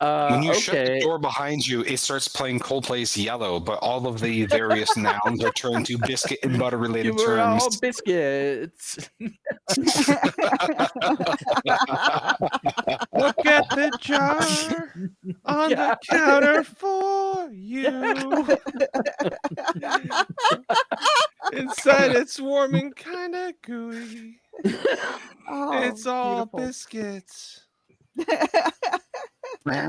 When you shut the okay. door behind you, it starts playing Coldplay's Yellow, but all of the various nouns are turned to biscuit and butter You related were all terms. biscuits. Look at the jar on the counter for you. Inside it's warm and kind of gooey. Oh, It's all beautiful. biscuits. All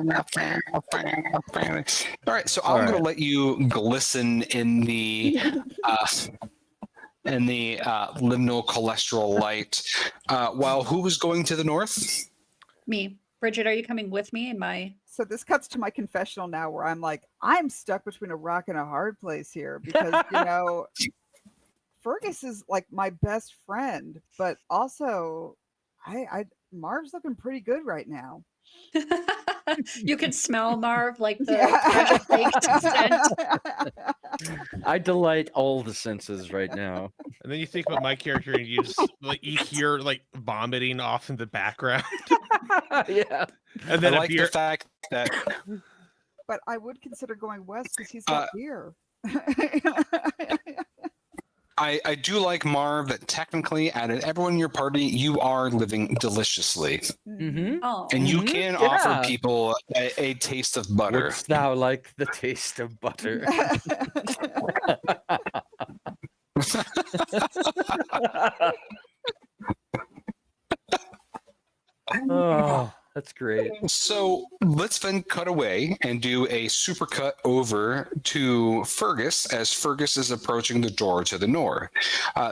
right, so I'm going to let you glisten in the liminal cholesterol light. While who was going to the north? Me. Bridget, are you coming with me in my So this cuts to my confessional now where I'm like, I'm stuck between a rock and a hard place here because, you know, Fergus is like my best friend, but also Marv's looking pretty good right now. You can smell Marv like the treasure baked scent. I delight all the senses right now. And then you think about my character and you just like you hear like vomiting off in the background. Yeah. And then I a like beer. the fact that But I would consider going west because he's got beer. I do like Marv that technically out of everyone in your party, you are living deliciously. Mm-hmm. Oh. And you can offer Yeah. people a taste of butter. Wouldst thou like the taste of butter? Oh, that's great. So let's then cut away and do a super cut over to Fergus as Fergus is approaching the door to the north.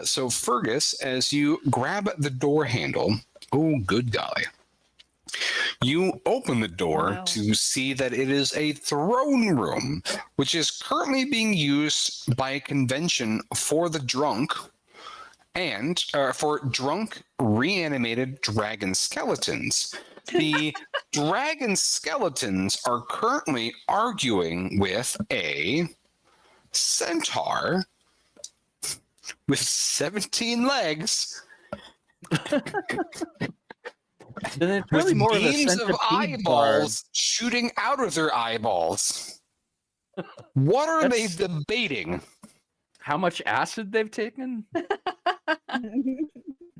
So Fergus, as you grab the door handle, oh, good golly. You open the door Wow. to see that it is a throne room, which is currently being used by a convention for the drunk and for drunk reanimated dragon skeletons. The dragon skeletons are currently arguing with a centaur with 17 legs. Then it's really With more of a beams of centipede bar. eyeballs shooting out of their eyeballs. What are they debating? how much acid they've taken?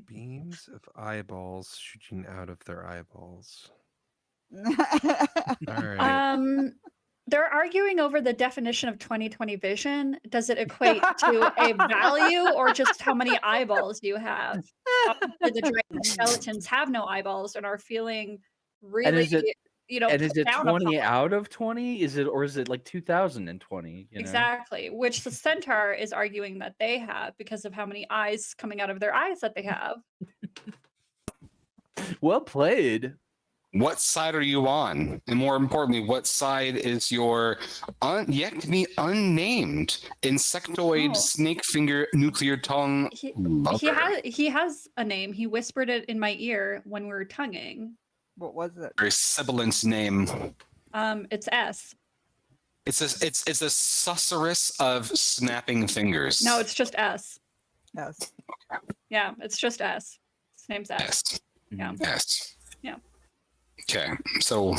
Beams of eyeballs shooting out of their eyeballs. All right. They're arguing over the definition of 20/20 vision. Does it equate to a value or just how many eyeballs you have? Obviously, the dragon skeletons have no eyeballs and are feeling really, is it And is put it down 20 upon. out of 20? Is it like 2020? Exactly, which the centaur is arguing that they have because of how many eyes coming out of their eyes that they have. Well played. What side are you on? And more importantly, what side is your yet to be unnamed insectoid snake finger nuclear tongue? He has a name. He whispered it in my ear when we were tonguing. What was it? Very sibilant name. It's S. It's a susurrus of snapping fingers. No, it's just S. Yes. Yeah, it's just S. His name's S. S. Yeah. S. Yeah. Okay, so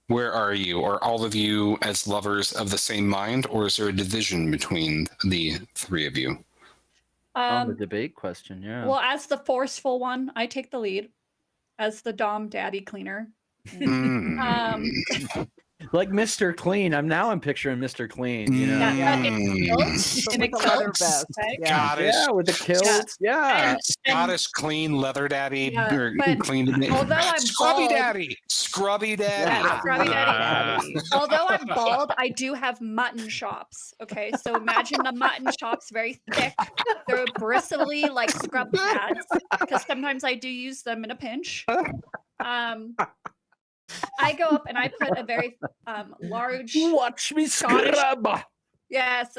where are you? Are all of you as lovers of the same mind, or is there a division between the three of you? On the debate question, yeah. Well, as the forceful one, I take the lead. As the Dom Daddy cleaner. Like Mr. Clean. I'm picturing Mr. Clean, Yeah, in a kilt. Scottish, with the kilt. Yeah. Scottish clean leather daddy. Clean. Although I'm Scrubby bald, daddy. Scrubby daddy. Yeah, Scrubby daddy. Although I'm bald, I do have mutton chops. Okay, so imagine the mutton chops, very thick. They're bristly like scrub pads, because sometimes I do use them in a pinch. I go up and I put a very large. Watch me scrub. Yes,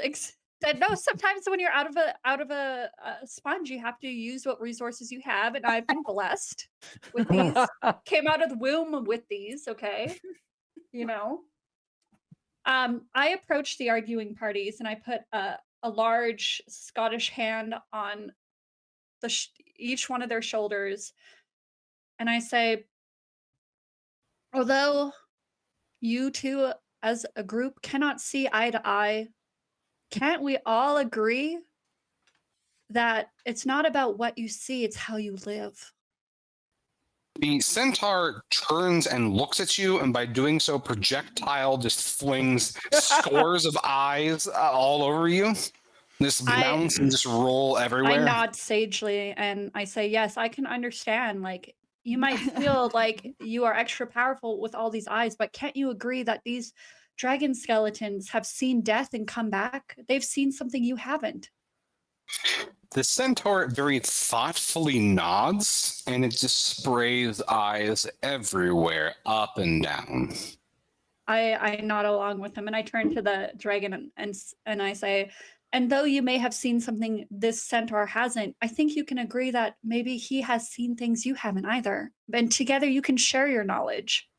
no. Sometimes when you're out of a sponge, you have to use what resources you have, and I've been blessed with these. Came out of the womb with these. Okay, I approached the arguing parties and I put a large Scottish hand on each one of their shoulders, and I say, although you two as a group cannot see eye to eye, can't we all agree that it's not about what you see, it's how you live? The centaur turns and looks at you, and by doing so, projectile just flings scores of eyes all over you. Just bounce and just roll everywhere. I nod sagely and I say, yes, I can understand. Like, you might feel like you are extra powerful with all these eyes, but can't you agree that these dragon skeletons have seen death and come back? They've seen something you haven't. The centaur very thoughtfully nods, and it just sprays eyes everywhere, up and down. I nod along with him, and I turn to the dragon and I say, and though you may have seen something this centaur hasn't, I think you can agree that maybe he has seen things you haven't either. And together you can share your knowledge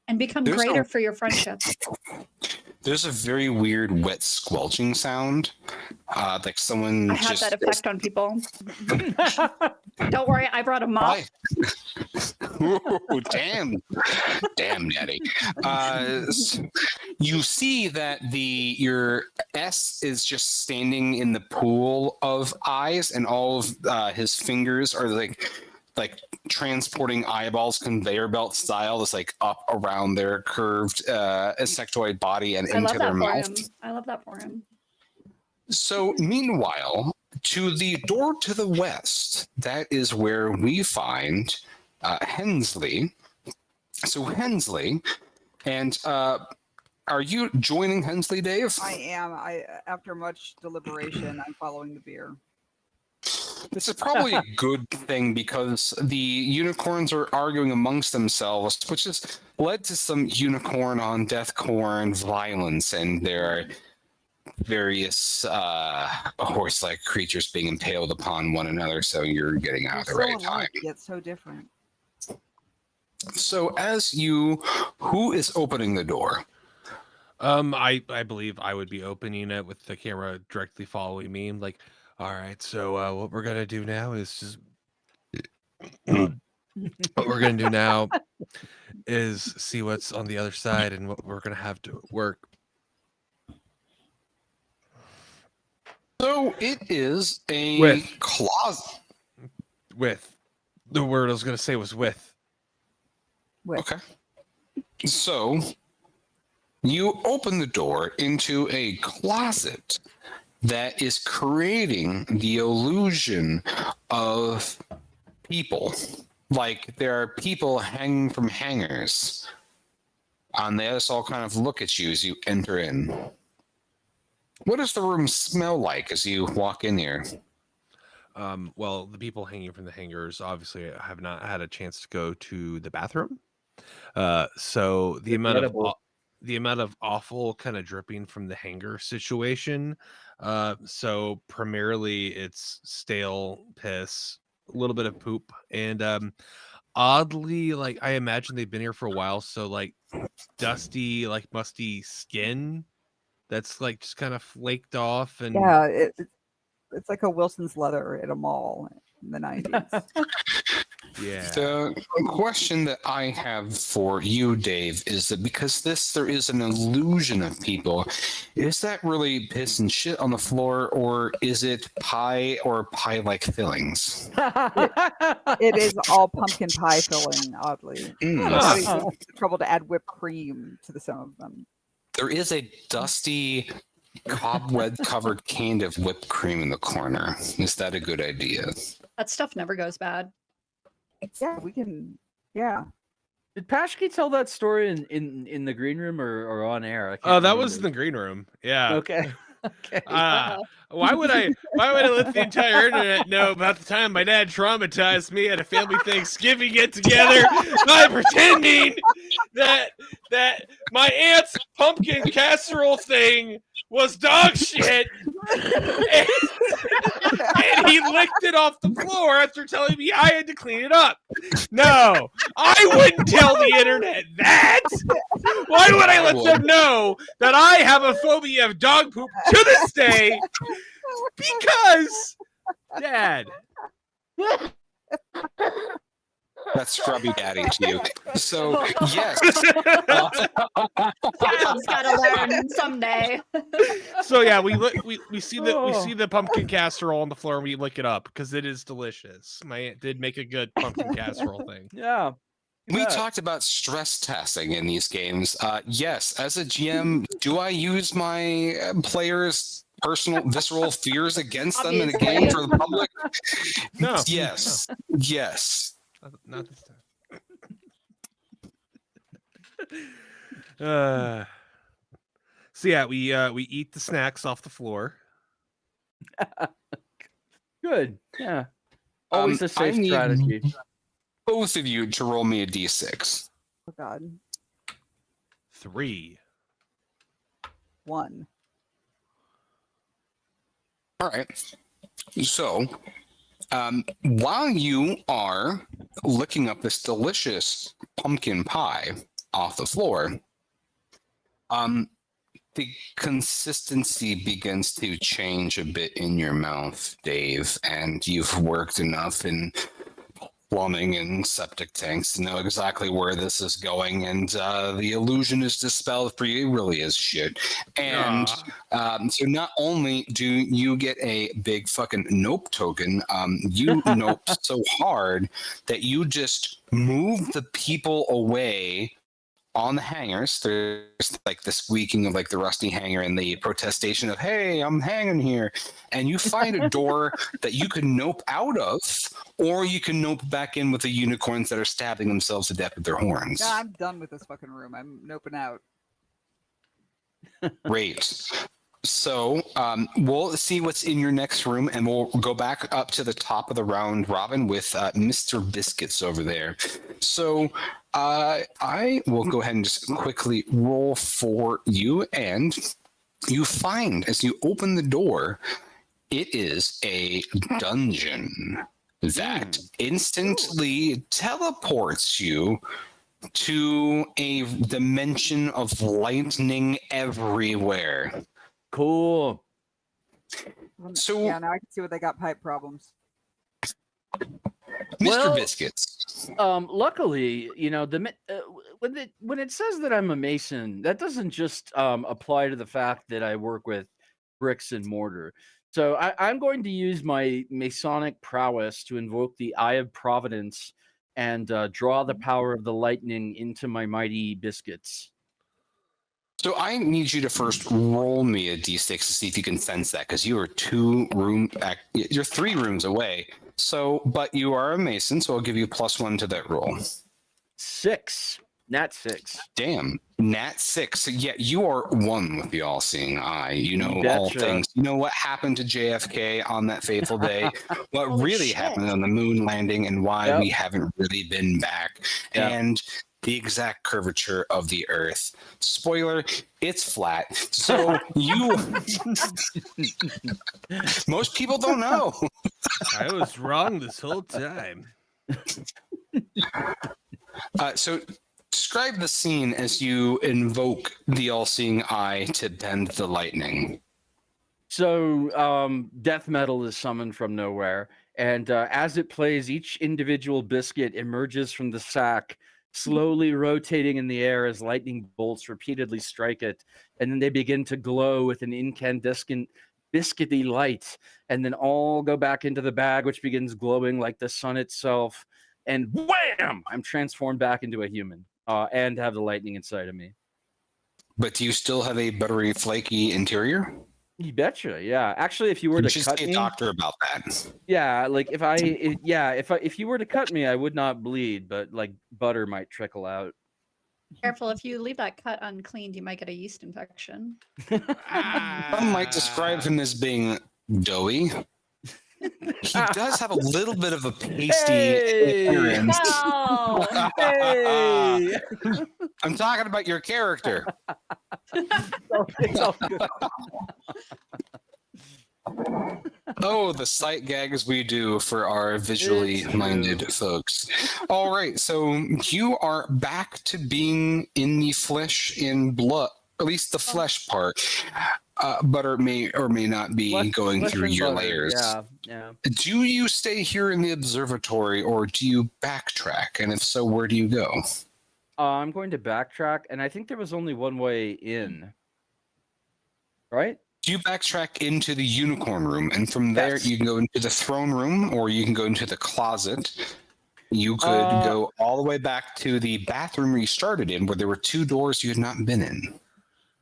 and become greater for your friendship. There's a very weird wet squelching sound. Like someone I have that effect on people. Don't worry, I brought a mop. Ooh, damn, daddy. You see that your S is just standing in the pool of eyes, and all of his fingers are like transporting eyeballs conveyor belt style, just like up around their curved insectoid body and into their mouth. I love that for him. So meanwhile, to the door to the west, that is where we find Hensley. So Hensley, and are you joining Hensley, Dave? I am. After much deliberation, I'm following the beer. This is probably a good thing because the unicorns are arguing amongst themselves, which has led to some unicorn on deathcorn violence, and there are various horse-like creatures being impaled upon one another, so you're getting out at the right time. Yet so different. So who is opening the door? I believe I would be opening it with the camera directly following me. Like, all right, so what we're gonna do now is just see what's on the other side and what we're gonna have to work. So it is a With. closet. With. The word I was going to say was with. Okay. So you open the door into a closet that is creating the illusion of people. Like there are people hanging from hangers. And they just all kind of look at you as you enter in. What does the room smell like as you walk in here? Well, the people hanging from the hangers obviously have not had a chance to go to the bathroom. So the amount of awful kind of dripping from the hanger situation. So primarily it's stale piss, a little bit of poop, and oddly, like I imagine they've been here for a while, so like dusty, like musty skin that's like just kind of flaked off and Yeah, it's like a Wilson's leather at a mall in the 90s. yeah. The question that I have for you, Dave, is that because there is an illusion of people, is that really piss and shit on the floor, or is it pie or pie-like fillings? It is all pumpkin pie filling, oddly. Somebody Mm. went to trouble to add whipped cream to some of them. There is a dusty, cobweb-covered can of whipped cream in the corner. Is that a good idea? That stuff never goes bad. Yeah, we can. Yeah. Did Pashke tell that story in the green room or on air? I Oh, can't that was in remember. the green room. Yeah. Okay. Okay. Why would I let the entire internet know about the time my dad traumatized me at a family Thanksgiving get together by pretending that my aunt's pumpkin casserole thing was dog shit, and he licked it off the floor after telling me I had to clean it up. No, I wouldn't tell the internet that. Why would I let them know that I have a phobia of dog poop to this day? Because, Dad. That's scrubby daddy to you. So, yes. Dad's gotta learn someday. So yeah, we see the pumpkin casserole on the floor and we lick it up because it is delicious. My aunt did make a good pumpkin casserole thing. Yeah. We talked about stress testing in these games. Yes, as a GM, do I use my players' personal visceral fears against them in a game for the public? No. Yes. No. Yes. Not this time. So yeah, we eat the snacks off the floor. Good. Yeah. Always a I safe need strategy. both of you to roll me a d6. Oh, God. 3. 1. All right. So, while you are licking up this delicious pumpkin pie off the floor, the consistency begins to change a bit in your mouth, Dave, and you've worked enough in plumbing and septic tanks to know exactly where this is going, and the illusion is dispelled for you. It really is shit. And so not only do you get a big fucking nope token, you nope so hard that you just move the people away on the hangers. There's like the squeaking of like the rusty hanger and the protestation of, hey, I'm hanging here. And you find a door that you can nope out of, or you can nope back in with the unicorns that are stabbing themselves to death with their horns. Yeah, I'm done with this fucking room. I'm noping out. Great. So we'll see what's in your next room, and we'll go back up to the top of the round robin with Mr. Biscuits over there. So I will go ahead and just quickly roll for you, and you find as you open the door, it is a dungeon that instantly teleports you to a dimension of lightning everywhere. Cool. So, yeah, now I can see where they got pipe problems. Mr. Well, Biscuits. Luckily, you know, when it says that I'm a mason, that doesn't just apply to the fact that I work with bricks and mortar. So I'm going to use my Masonic prowess to invoke the Eye of Providence and draw the power of the lightning into my mighty biscuits. So I need you to first roll me a d6 to see if you can sense that, because you are you're 3 rooms away. So, but you are a Mason, so I'll give you +1 to that roll. 6. Nat 6. Damn, Nat 6. So yeah, you are one with the all-seeing eye. You know all Betcha. things. You know what happened to JFK on that fateful day, what Holy really shit. happened on the moon landing, and why Yep. we haven't really been back, Yep. and the exact curvature of the Earth. Spoiler, it's flat. So you, most people don't know. I was wrong this whole time. So describe the scene as you invoke the all-seeing eye to bend the lightning. So death metal is summoned from nowhere, and as it plays, each individual biscuit emerges from the sack, slowly rotating in the air as lightning bolts repeatedly strike it, and then they begin to glow with an incandescent biscuity light, and then all go back into the bag, which begins glowing like the sun itself, and wham! I'm transformed back into a human, and have the lightning inside of me. But do you still have a buttery, flaky interior? You betcha, yeah. Actually, if you were You to should cut see a me, doctor about that. yeah, like if you were to cut me, I would not bleed, but like butter might trickle out. Careful, if you leave that cut uncleaned, you might get a yeast infection. Some might describe him as being doughy. He does have a little bit of a pasty Hey! appearance. No! Hey! I'm talking about your character. It's all good. Oh, the sight gags we do for our visually It's true. minded folks. All right, so you are back to being in the flesh and blood, at least the flesh part. Butter may or may not be going Flesh through and your butter, layers. Yeah. Do you stay here in the observatory or do you backtrack? And if so, where do you go? I'm going to backtrack, and I think there was only one way in. Right? Do you backtrack into the unicorn room? And from there, Yes. you can go into the throne room or you can go into the closet. You could go all the way back to the bathroom you started in, where there were 2 doors you had not been in.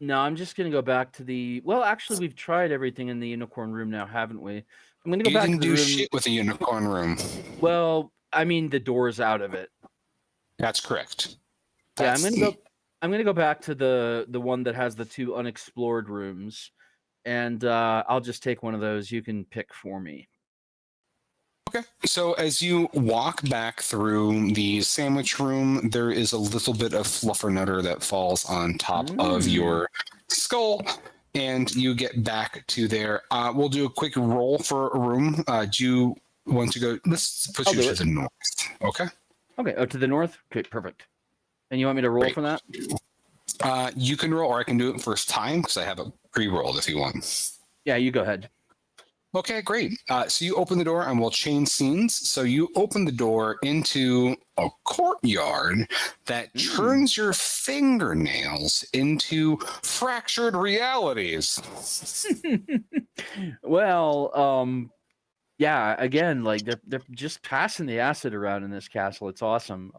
No, I'm just gonna go back to the. Well, actually, we've tried everything in the unicorn room now, haven't we? I'm gonna go You back to didn't the do room. shit with the unicorn room. Well, I mean, the door's out of it. That's correct. Yeah, I'm gonna go back to the one that has the 2 unexplored rooms, and I'll just take one of those. You can pick for me. Okay. So as you walk back through the sandwich room, there is a little bit of fluffernutter that falls on top of your skull, and you get back to there. We'll do a quick roll for a room. Do you want to go? Let's put I'll you do to it. the north. Okay. Okay. Oh, to the north. Okay, perfect. And you want me to roll Great. from that? You can roll, or I can do it first time because I have it pre-rolled if you want. Yeah, you go ahead. Okay, great. So you open the door and we'll change scenes. So you open the door into a courtyard that turns your fingernails into fractured realities. Well, yeah. Again, like they're just passing the acid around in this castle. It's awesome.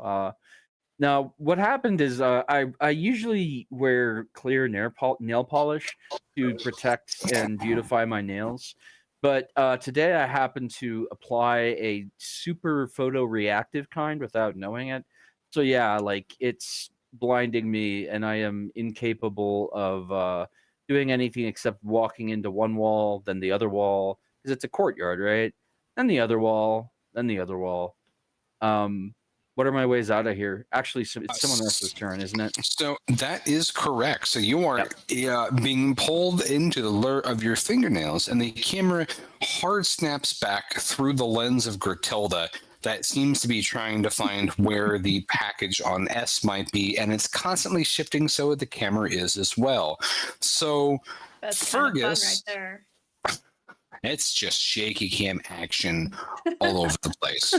Now, what happened is I usually wear clear nail polish to protect and beautify my nails. But today I happened to apply a super photoreactive kind without knowing it. So yeah, like it's blinding me, and I am incapable of doing anything except walking into one wall, then the other wall, because it's a courtyard, right? Then the other wall, then the other wall. What are my ways out of here? Actually, it's someone else's turn, isn't it? So that is correct. So you are being pulled into the lure of your fingernails, and the camera hard snaps back through the lens of Gratilda that seems to be trying to find where the package on S might be, and it's constantly shifting, so the camera is as well. So That's kind of fun Fergus, right there. it's just shaky cam action all over the place.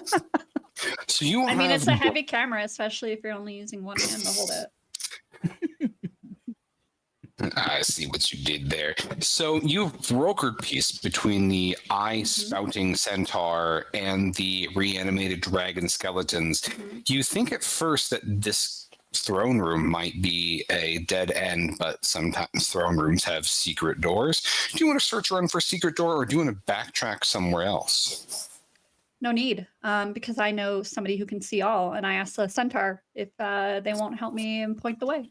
So you I mean, have it's a heavy camera, especially if you're only using one hand to hold it. I see what you did there. So you've brokered peace between the eye-spouting centaur and the reanimated dragon skeletons. You think at first that this throne room might be a dead end, but sometimes throne rooms have secret doors. Do you want to search around for a secret door, or do you want to backtrack somewhere else? No need, because I know somebody who can see all, and I asked the centaur if they won't help me and point the way.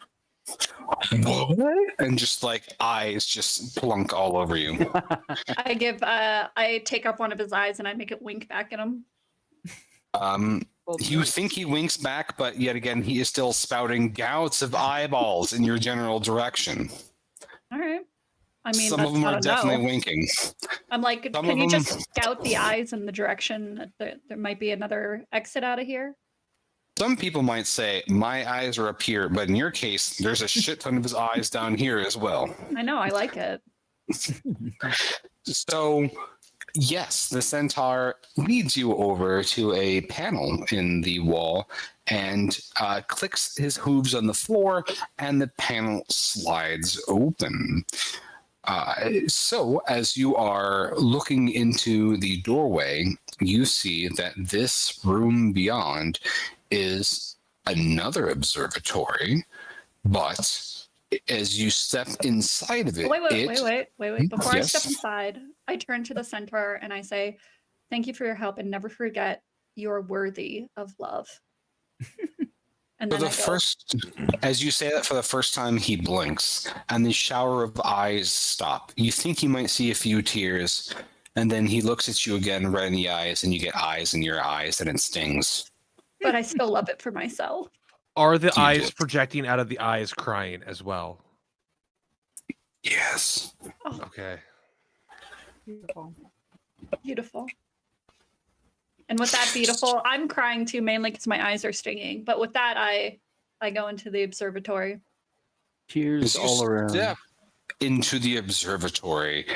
What? And just like eyes just plunk all over you. I take up one of his eyes and I make it wink back at him. You think he winks back, but yet again, he is still spouting gouts of eyeballs in your general direction. All right. I mean, some of them are definitely winking. I'm like, can you just scout the eyes in the direction that there might be another exit out of here? Some people might say, my eyes are up here, but in your case, there's a shit ton of his eyes down here as well. I know, I like it. So, yes, the centaur leads you over to a panel in the wall and clicks his hooves on the floor, and the panel slides open. So, as you are looking into the doorway, you see that this room beyond is another observatory, but as you step inside of it, wait. Before Yes? I step inside, I turn to the centaur and I say, "Thank you for your help, and never forget you're worthy of love." And then as you say that for the first time, he blinks, and the shower of eyes stop. You think you might see a few tears, and then he looks at you again, right in the eyes, and you get eyes in your eyes, and it stings. But I still love it for myself. Are the You eyes do. projecting out of the eyes crying as well? Yes. Okay. Beautiful. Beautiful. And with that beautiful, I'm crying too, mainly because my eyes are stinging. But with that, I go into the observatory. Tears As you all around. step into the observatory,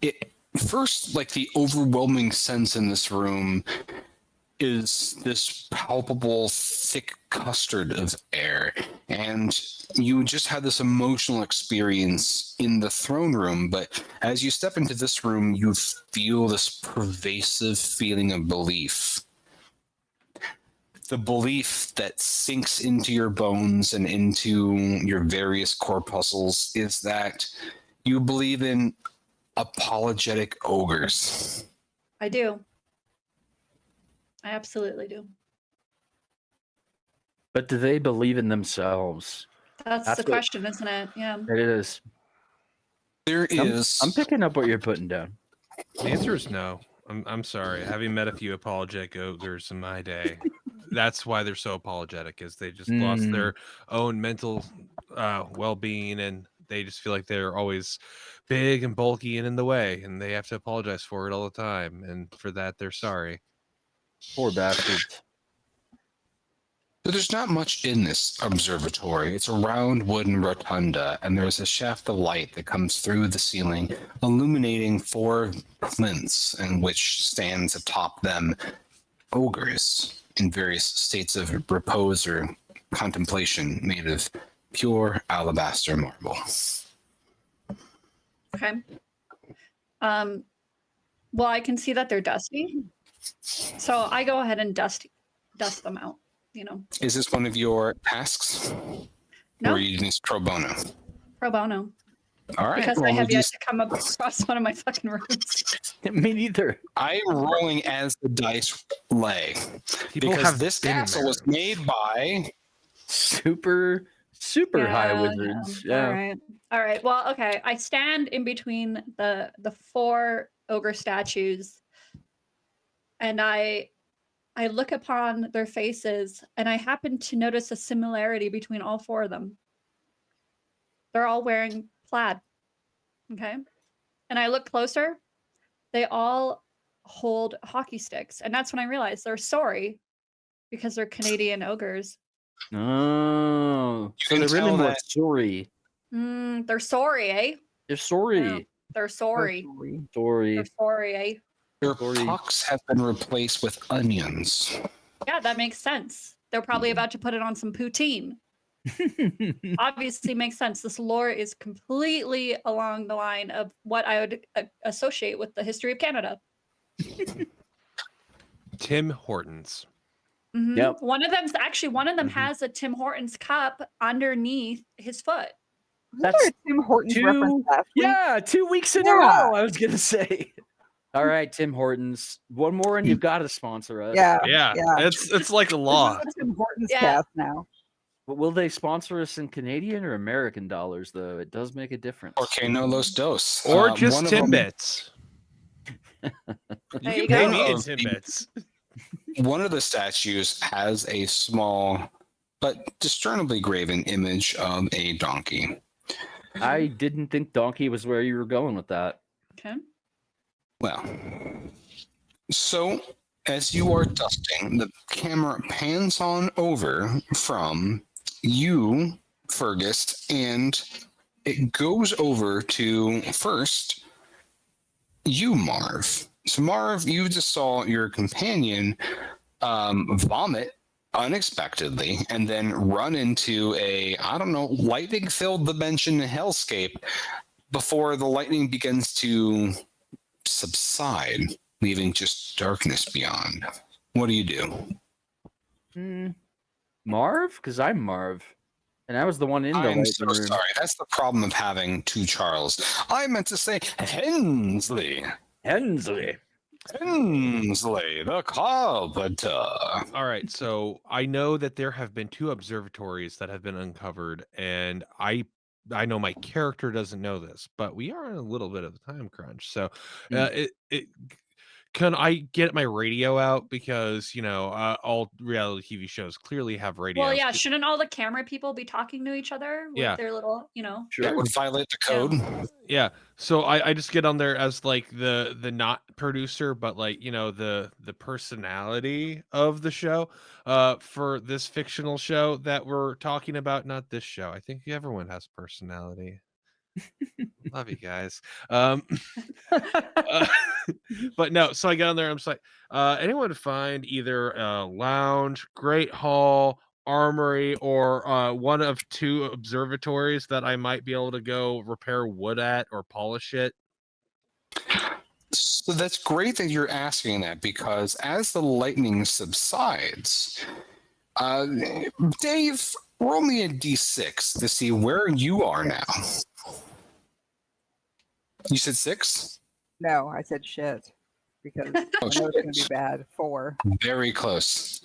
it first, like, the overwhelming sense in this room is this palpable thick custard of air, and you just had this emotional experience in the throne room, but as you step into this room, you feel this pervasive feeling of belief. The belief that sinks into your bones and into your various corpuscles is that you believe in apologetic ogres. I do. I absolutely do. But do they believe in themselves? That's the question, isn't it? Yeah. It is. There is. I'm picking up what you're putting down. The answer is no. I'm sorry. Having met a few apologetic ogres in my day, that's why they're so apologetic, is they just lost their own mental well-being, and they just feel like they're always big and bulky and in the way, and they have to apologize for it all the time, and for that they're sorry. Poor bastards. So there's not much in this observatory. It's a round wooden rotunda, and there's a shaft of light that comes through the ceiling, illuminating 4 plinths, in which stands atop them ogres in various states of repose or contemplation, made of pure alabaster marble. Okay. Well, I can see that they're dusty, so I go ahead and dust them out. You know. Is this one of your tasks? No. Or are you doing this pro bono? Pro bono. All right. Because well, I have we'll yet to come across one of my fucking rooms. Me neither. I'm rolling as the dice lay. People Because have this been in castle there. was made by Super high wizards. Yeah. All right. Well, okay. I stand in between the 4 ogre statues, and I look upon their faces, and I happen to notice a similarity between all 4 of them. They're all wearing plaid. Okay. And I look closer. They all hold hockey sticks. And that's when I realized they're sorry, because they're Canadian ogres. Oh. So can they're really tell more that- sorry. They're sorry, eh? They're sorry. Yeah. They're sorry. Sorry. They're sorry, eh? your Sorry. pucks have been replaced with onions. Yeah, that makes sense. They're probably about to put it on some poutine. Obviously makes sense. This lore is completely along the line of what I would associate with the history of Canada. Tim Hortons. Yep. One of them Mhm. has a Tim Hortons cup underneath his foot. Wasn't there a Tim Hortons reference last week? Yeah, 2 weeks in a Yeah. row, I was gonna say. All right, Tim Hortons. One more and you've got to sponsor us. Yeah. Yeah, Yeah. it's like a law. This is a Tim Hortons Yeah. cast now. But will they sponsor us in Canadian or American dollars, though? It does make a difference. Okay, no los dos. Or One just of them- Timbits. You There can you pay go. me in Of the- Timbits. One of the statues has a small but discernibly graven image of a donkey. I didn't think donkey was where you were going with that. Okay. Well, so as you are dusting, the camera pans on over from you, Fergus, and it goes over to first you, Marv. So, Marv, you just saw your companion vomit unexpectedly and then run into a, I don't know, lightning-filled dimension hellscape before the lightning begins to subside, leaving just darkness beyond. What do you do? Marv? Because I'm Marv. And I was the one in the I'm lightning so room. sorry. That's the problem of having two Charles. I meant to say Hensley. Hensley. Hensley, the carpenter. All right, so I know that there have been 2 observatories that have been uncovered, and I know my character doesn't know this, but we are in a little bit of a time crunch. So, can I get my radio out because all reality TV shows clearly have radios. Well, yeah. Shouldn't all the camera people be talking to each other with Yeah. their little, That Sure. would violate the code. Yeah, so I just get on there as like the not producer, but like the personality of the show, for this fictional show that we're talking about. Not this show. I think everyone has personality. Love you guys. But no, so I get on there. I'm just like, anyone find either a lounge, great hall, armory, or one of 2 observatories that I might be able to go repair wood at or polish it? So that's great that you're asking that, because as the lightning subsides, Dave, roll me a d6 to see where you are now. You said 6? No, I said shit. Because I know it's going to be bad. 4. Very close.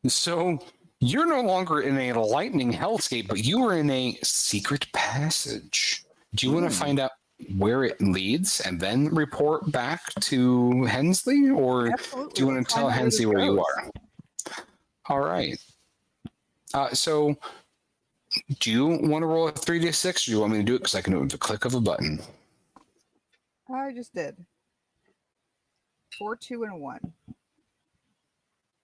So you're no longer in a lightning hellscape, but you are in a secret passage. Do you want to find out where it leads and then report back to Hensley, or Absolutely. do you want Let's to tell find out where Hensley this where you goes. are? All right. So do you want to roll a 3d6, or do you want me to do it because I can do it with the click of a button? I just did. 4, 2, and 1.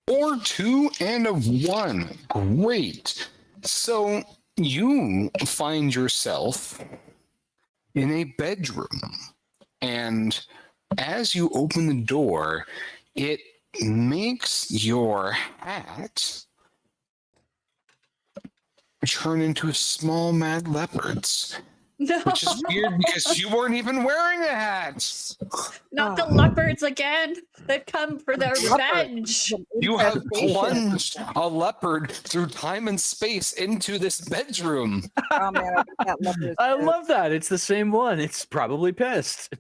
4, 2, and a 1. Great. So you find yourself in a bedroom, and as you open the door, it makes your hat turn into small mad leopards, No, which is weird because you weren't even wearing a hat. not the leopards again. They've come for their revenge. You have Infestation. plunged a leopard through time and space into this bedroom. Oh man, I bet that leopard is I pissed. love that. It's the same one. It's probably pissed.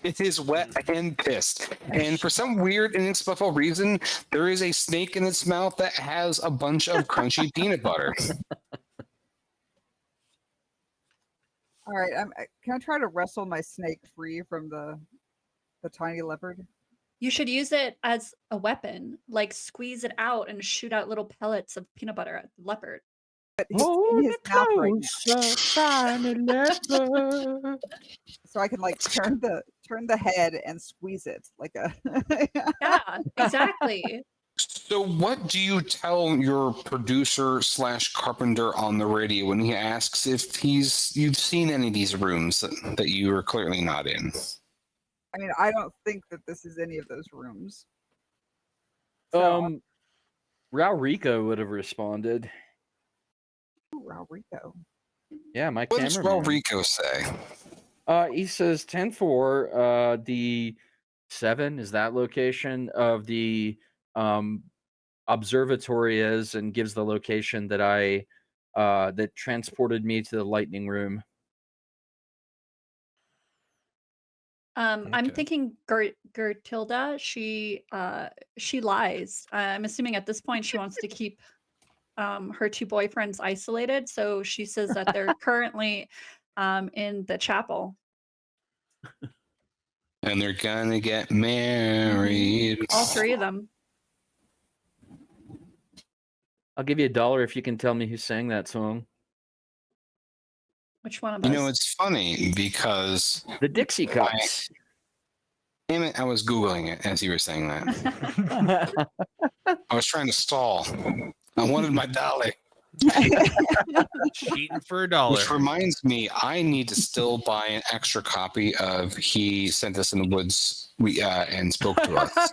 It is wet and pissed. And for some weird, inexplicable reason, there is a snake in its mouth that has a bunch of crunchy peanut butter. All right, can I try to wrestle my snake free from the tiny leopard? You should use it as a weapon, like squeeze it out and shoot out little pellets of peanut butter at the leopard. But he's in his mouth right now, so I can like turn the head and squeeze it like a. Yeah, exactly. So what do you tell your producer / carpenter on the radio when he asks if you've seen any of these rooms that you are clearly not in? I mean, I don't think that this is any of those rooms. So, Um, I don't think that this is any of those rooms. I mean, I don't think that this is any of those rooms. So, I mean, I don't think that this is any of those rooms. I mean, I don't think that this is any of those rooms. Raurico would have responded. Ooh, Raurico. Yeah, my What does cameraman. Rico say? He says 10-4, the 7 is that location of the observatory is, and gives the location that I that transported me to the lightning room. I'm Okay. thinking Gertilda, she lies. I'm assuming at this point she wants to keep her 2 boyfriends isolated, so she says that they're currently in the chapel. And they're gonna get married. All 3 of them. I'll give you $1 if you can tell me who sang that song. Which one of You us? know, it's funny because The Dixie Cups. damn it, I was Googling it as you were saying that. I was trying to stall. I wanted my dollar. Cheating for $1. Which reminds me, I need to still buy an extra copy of He Sent Us in the Woods and Spoke to Us.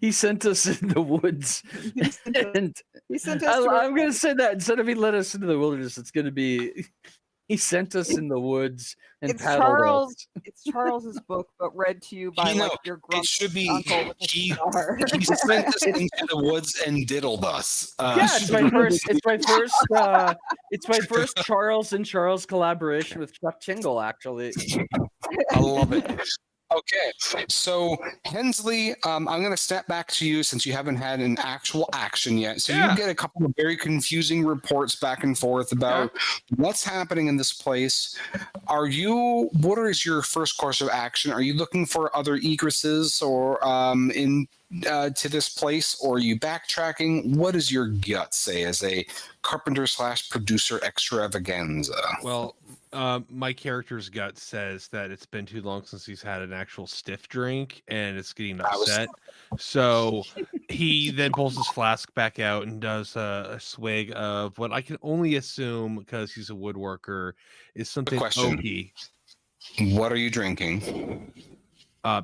He sent us in the woods. And He sent us to I'm going to say that instead of he led us into the wilderness, it's going to be he sent us in the woods and It's paddled Charles. us. It's Charles's book, but read to you by You know, like your it grumpy should be uncle with a he cigar. sent us into the woods and diddled us. Yeah, it's my first. It's my first. It's my first Charles and Charles collaboration with Chuck Tingle. Actually, I love it. Okay, so Hensley, I'm going to step back to you since you haven't had an actual action yet. So Yeah. you get a couple of very confusing reports back and forth about what's happening in this place. What is your first course of action? Are you looking for other egresses or to this place, or are you backtracking? What does your gut say as a carpenter/producer extravaganza? Well, my character's gut says that it's been too long since he's had an actual stiff drink and it's getting upset. So he then pulls his flask back out and does a swig of what I can only assume, because he's a woodworker, is something question. oaky. What are you drinking?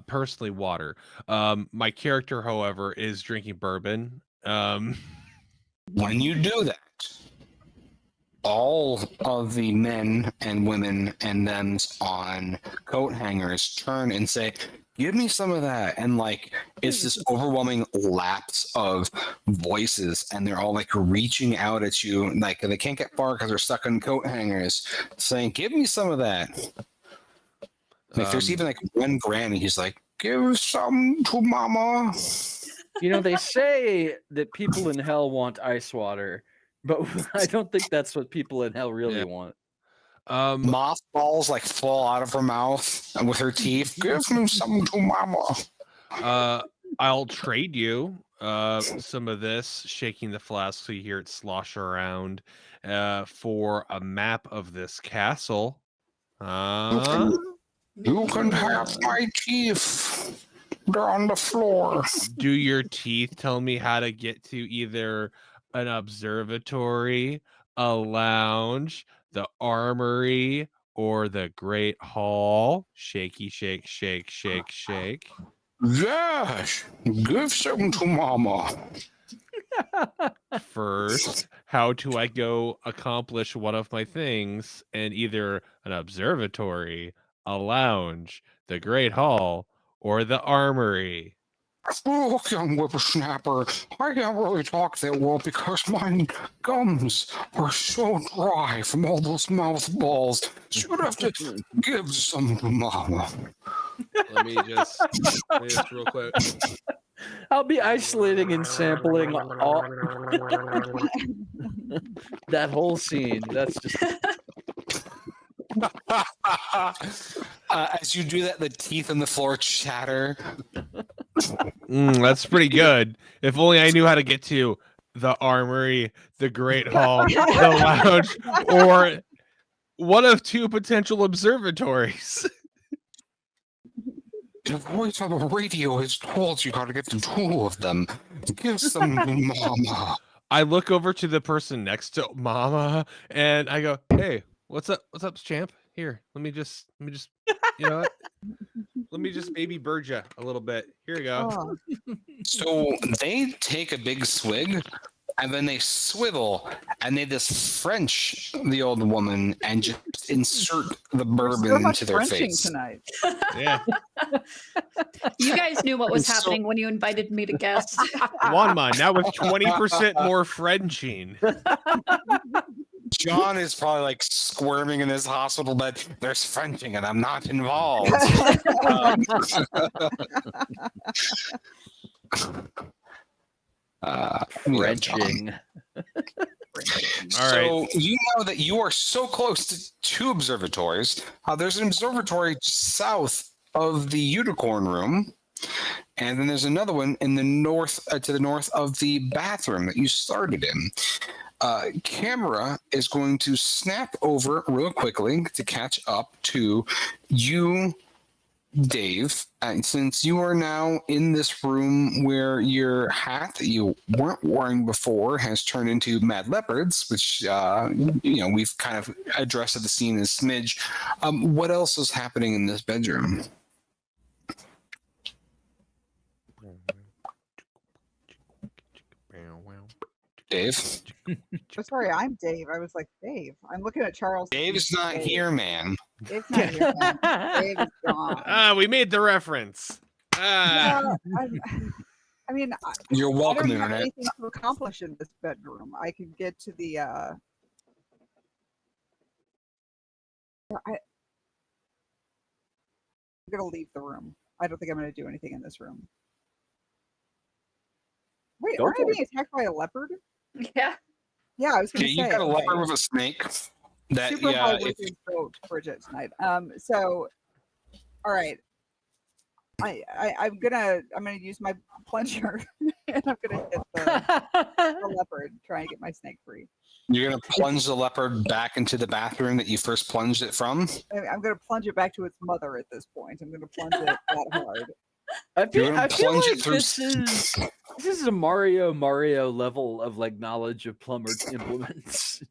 Personally, water. My character, however, is drinking bourbon. When you do that, all of the men and women and thems on coat hangers turn and say, give me some of that. And like, it's this overwhelming lapse of voices, and they're all like reaching out at you. Like, they can't get far because they're stuck on coat hangers, saying, give me some of that. Like, there's even like one granny who's like, give some to mama. you know they say that people in hell want ice water, but I don't think that's what people in hell really want. Mothballs like fall out of her mouth with her teeth. Give me some to mama. I'll trade you some of this, shaking the flask so you hear it slosh around, for a map of this castle. You can have my teeth. They're on the floor. Do your teeth tell me how to get to either an observatory, a lounge, the armory, or the Great Hall? Shaky, shake, shake, shake, shake. Yes, give some to mama. First, how do I go accomplish one of my things in either an observatory, a lounge, the Great Hall, or the armory? Look, young whippersnapper, I can't really talk that well because my gums are so dry from all those mouth balls. So you'd have to give some to mama. Let me just real quick. I'll be isolating and sampling all that whole scene. That's just As you do that, the teeth on the floor chatter. That's pretty good. If only I knew how to get to the armory, the Great Hall, the lounge, or one of 2 potential observatories. The voice on the radio has told you how to get to 2 of them. Give some to mama. I look over to the person next to Mama and I go, "Hey, what's up? What's up, champ? Here, let me just, you know what? baby bird you a little bit. Here you go. Oh, So they take a big swig and then they swivel and they just French the old woman and just insert the there's bourbon so much into their Frenching face. tonight. Yeah. You guys knew what was And so- happening when you invited me to guest. One man. That was 20% more Frenching. John is probably like squirming in his hospital bed. There's Frenching and I'm not involved. Frenching. All So you know that you are so close to two observatories. There's an observatory south of the unicorn room, and then there's another one in the north, to the north of the bathroom that you started in. Camera is going to snap over real quickly to catch up to you, Dave, and since you are now in this room where your hat that you weren't wearing before has turned into mad leopards, which we've kind of addressed at the scene as smidge. What else is happening in this bedroom? Dave? Oh, sorry, I'm Dave. I was like, Dave. I'm looking at Charles. Dave's not here, man. Dave's not here. Man. Dave is gone. we made the reference. Yeah, I mean, You're I welcome, don't have Internet. anything to accomplish in this bedroom. I could get to the. I'm gonna leave the room. I don't think I'm gonna do anything in this room. Wait, Go aren't I for it. being attacked by a leopard? Yeah. Yeah, I was gonna Okay, say. you got a okay. leopard with a snake. That Super high if, wizard boat, Bridget, tonight. So, all right. I'm gonna use my plunger and I'm gonna hit the leopard, try and get my snake free. you're gonna plunge the leopard back into the bathroom that you first plunged it from. I'm gonna plunge it back to its mother at this point. I'm gonna plunge it that hard. I You're feel, gonna I feel plunge it like through this is a Mario level of like knowledge of plumber implements.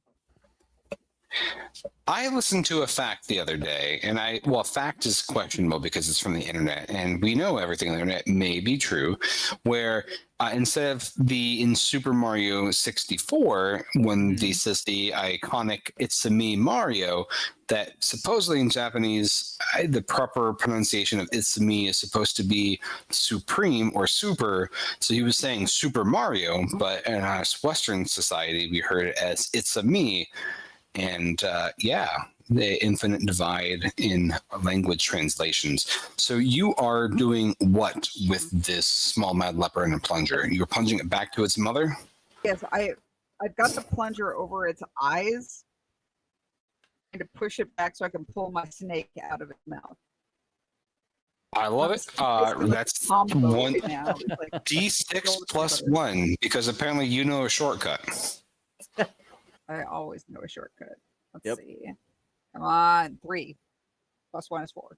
I listened to a fact the other day, and fact is questionable because it's from the internet, and we know everything on the internet may be true. Where instead of in Super Mario 64, when this is the iconic "It's a Me Mario," that supposedly in Japanese the proper pronunciation of "It's a Me" is supposed to be supreme or super. So he was saying Super Mario, but in our Western society we heard it as "It's a Me." And the infinite divide in language translations. So you are doing what with this small mad leopard and a plunger? You're plunging it back to its mother? Yes, I've got the plunger over its eyes, and to push it back so I can pull my snake out of its mouth. I love it. It's basically like That's a combo one right now. It's like, D6 plus 1 because apparently you know a shortcut. I always know a shortcut. Let's Yep. see. Come on, 3 plus 1 is 4.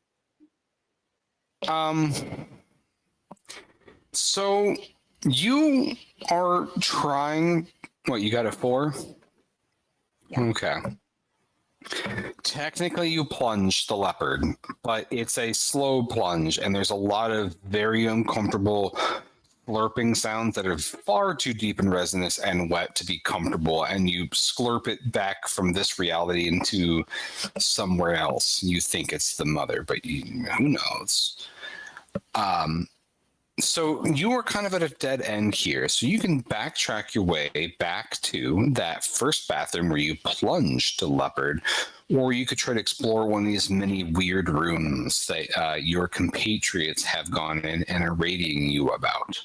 So you are trying. What, you got a 4? Yeah. Okay. Technically, you plunge the leopard, but it's a slow plunge, and there's a lot of very uncomfortable slurping sounds that are far too deep in resonance and wet to be comfortable, and you slurp it back from this reality into somewhere else. You think it's the mother, but who knows? So you are kind of at a dead end here. So you can backtrack your way back to that first bathroom where you plunged the leopard, or you could try to explore one of these many weird rooms that your compatriots have gone in and are rating you about.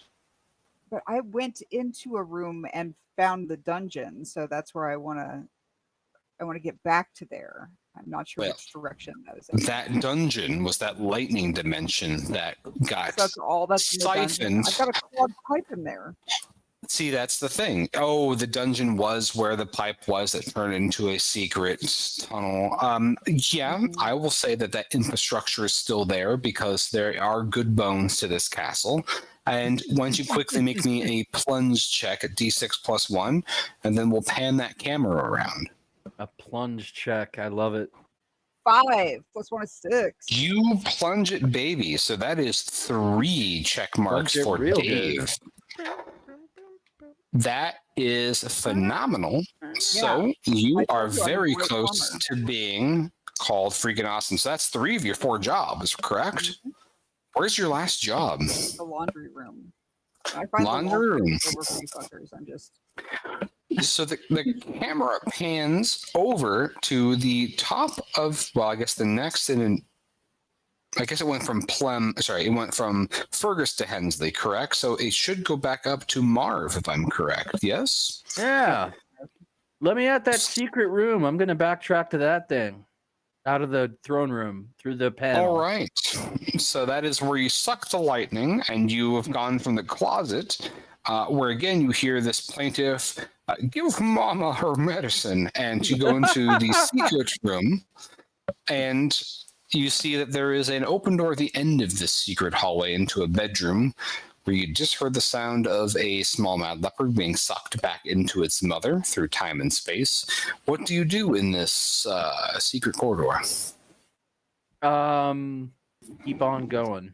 But I went into a room and found the dungeon, so that's where I want to get back to there. I'm not sure Well, which direction that is. In. That dungeon was that lightning dimension that got So that's all that's in the dungeon. siphoned. I've got a quad pipe in there. See, that's the thing. Oh, the dungeon was where the pipe was that turned into a secret tunnel. I will say that infrastructure is still there because there are good bones to this castle. And why don't you quickly make me a plunge check at D6 plus 1, and then we'll pan that camera around. A plunge check. I love it. 5. Plus 1 is 6. You plunge it, baby. So that is 3 check marks Plunge it for real Dave. That is phenomenal. So you I told are you I'm a very great close plumber. to being called freaking awesome. So that's 3 of your 4 jobs, correct? Where's your last job? The laundry room. I find Laundry the room. over for you fuckers. I'm just. So the camera pans over to the top of, well, I guess the next I guess it went from it went from Fergus to Hensley, correct? So it should go back up to Marv, if I'm correct. Yes? Yeah. Let me at that secret room. I'm going to backtrack to that thing. Out of the throne room, through the panel. All right. So that is where you suck the lightning, and you have gone from the closet, where again you hear this plaintiff, give Mama her medicine, and you go into the secret room, and you see that there is an open door at the end of this secret hallway into a bedroom, where you just heard the sound of a small mad leopard being sucked back into its mother through time and space. What do you do in this secret corridor? Keep on going.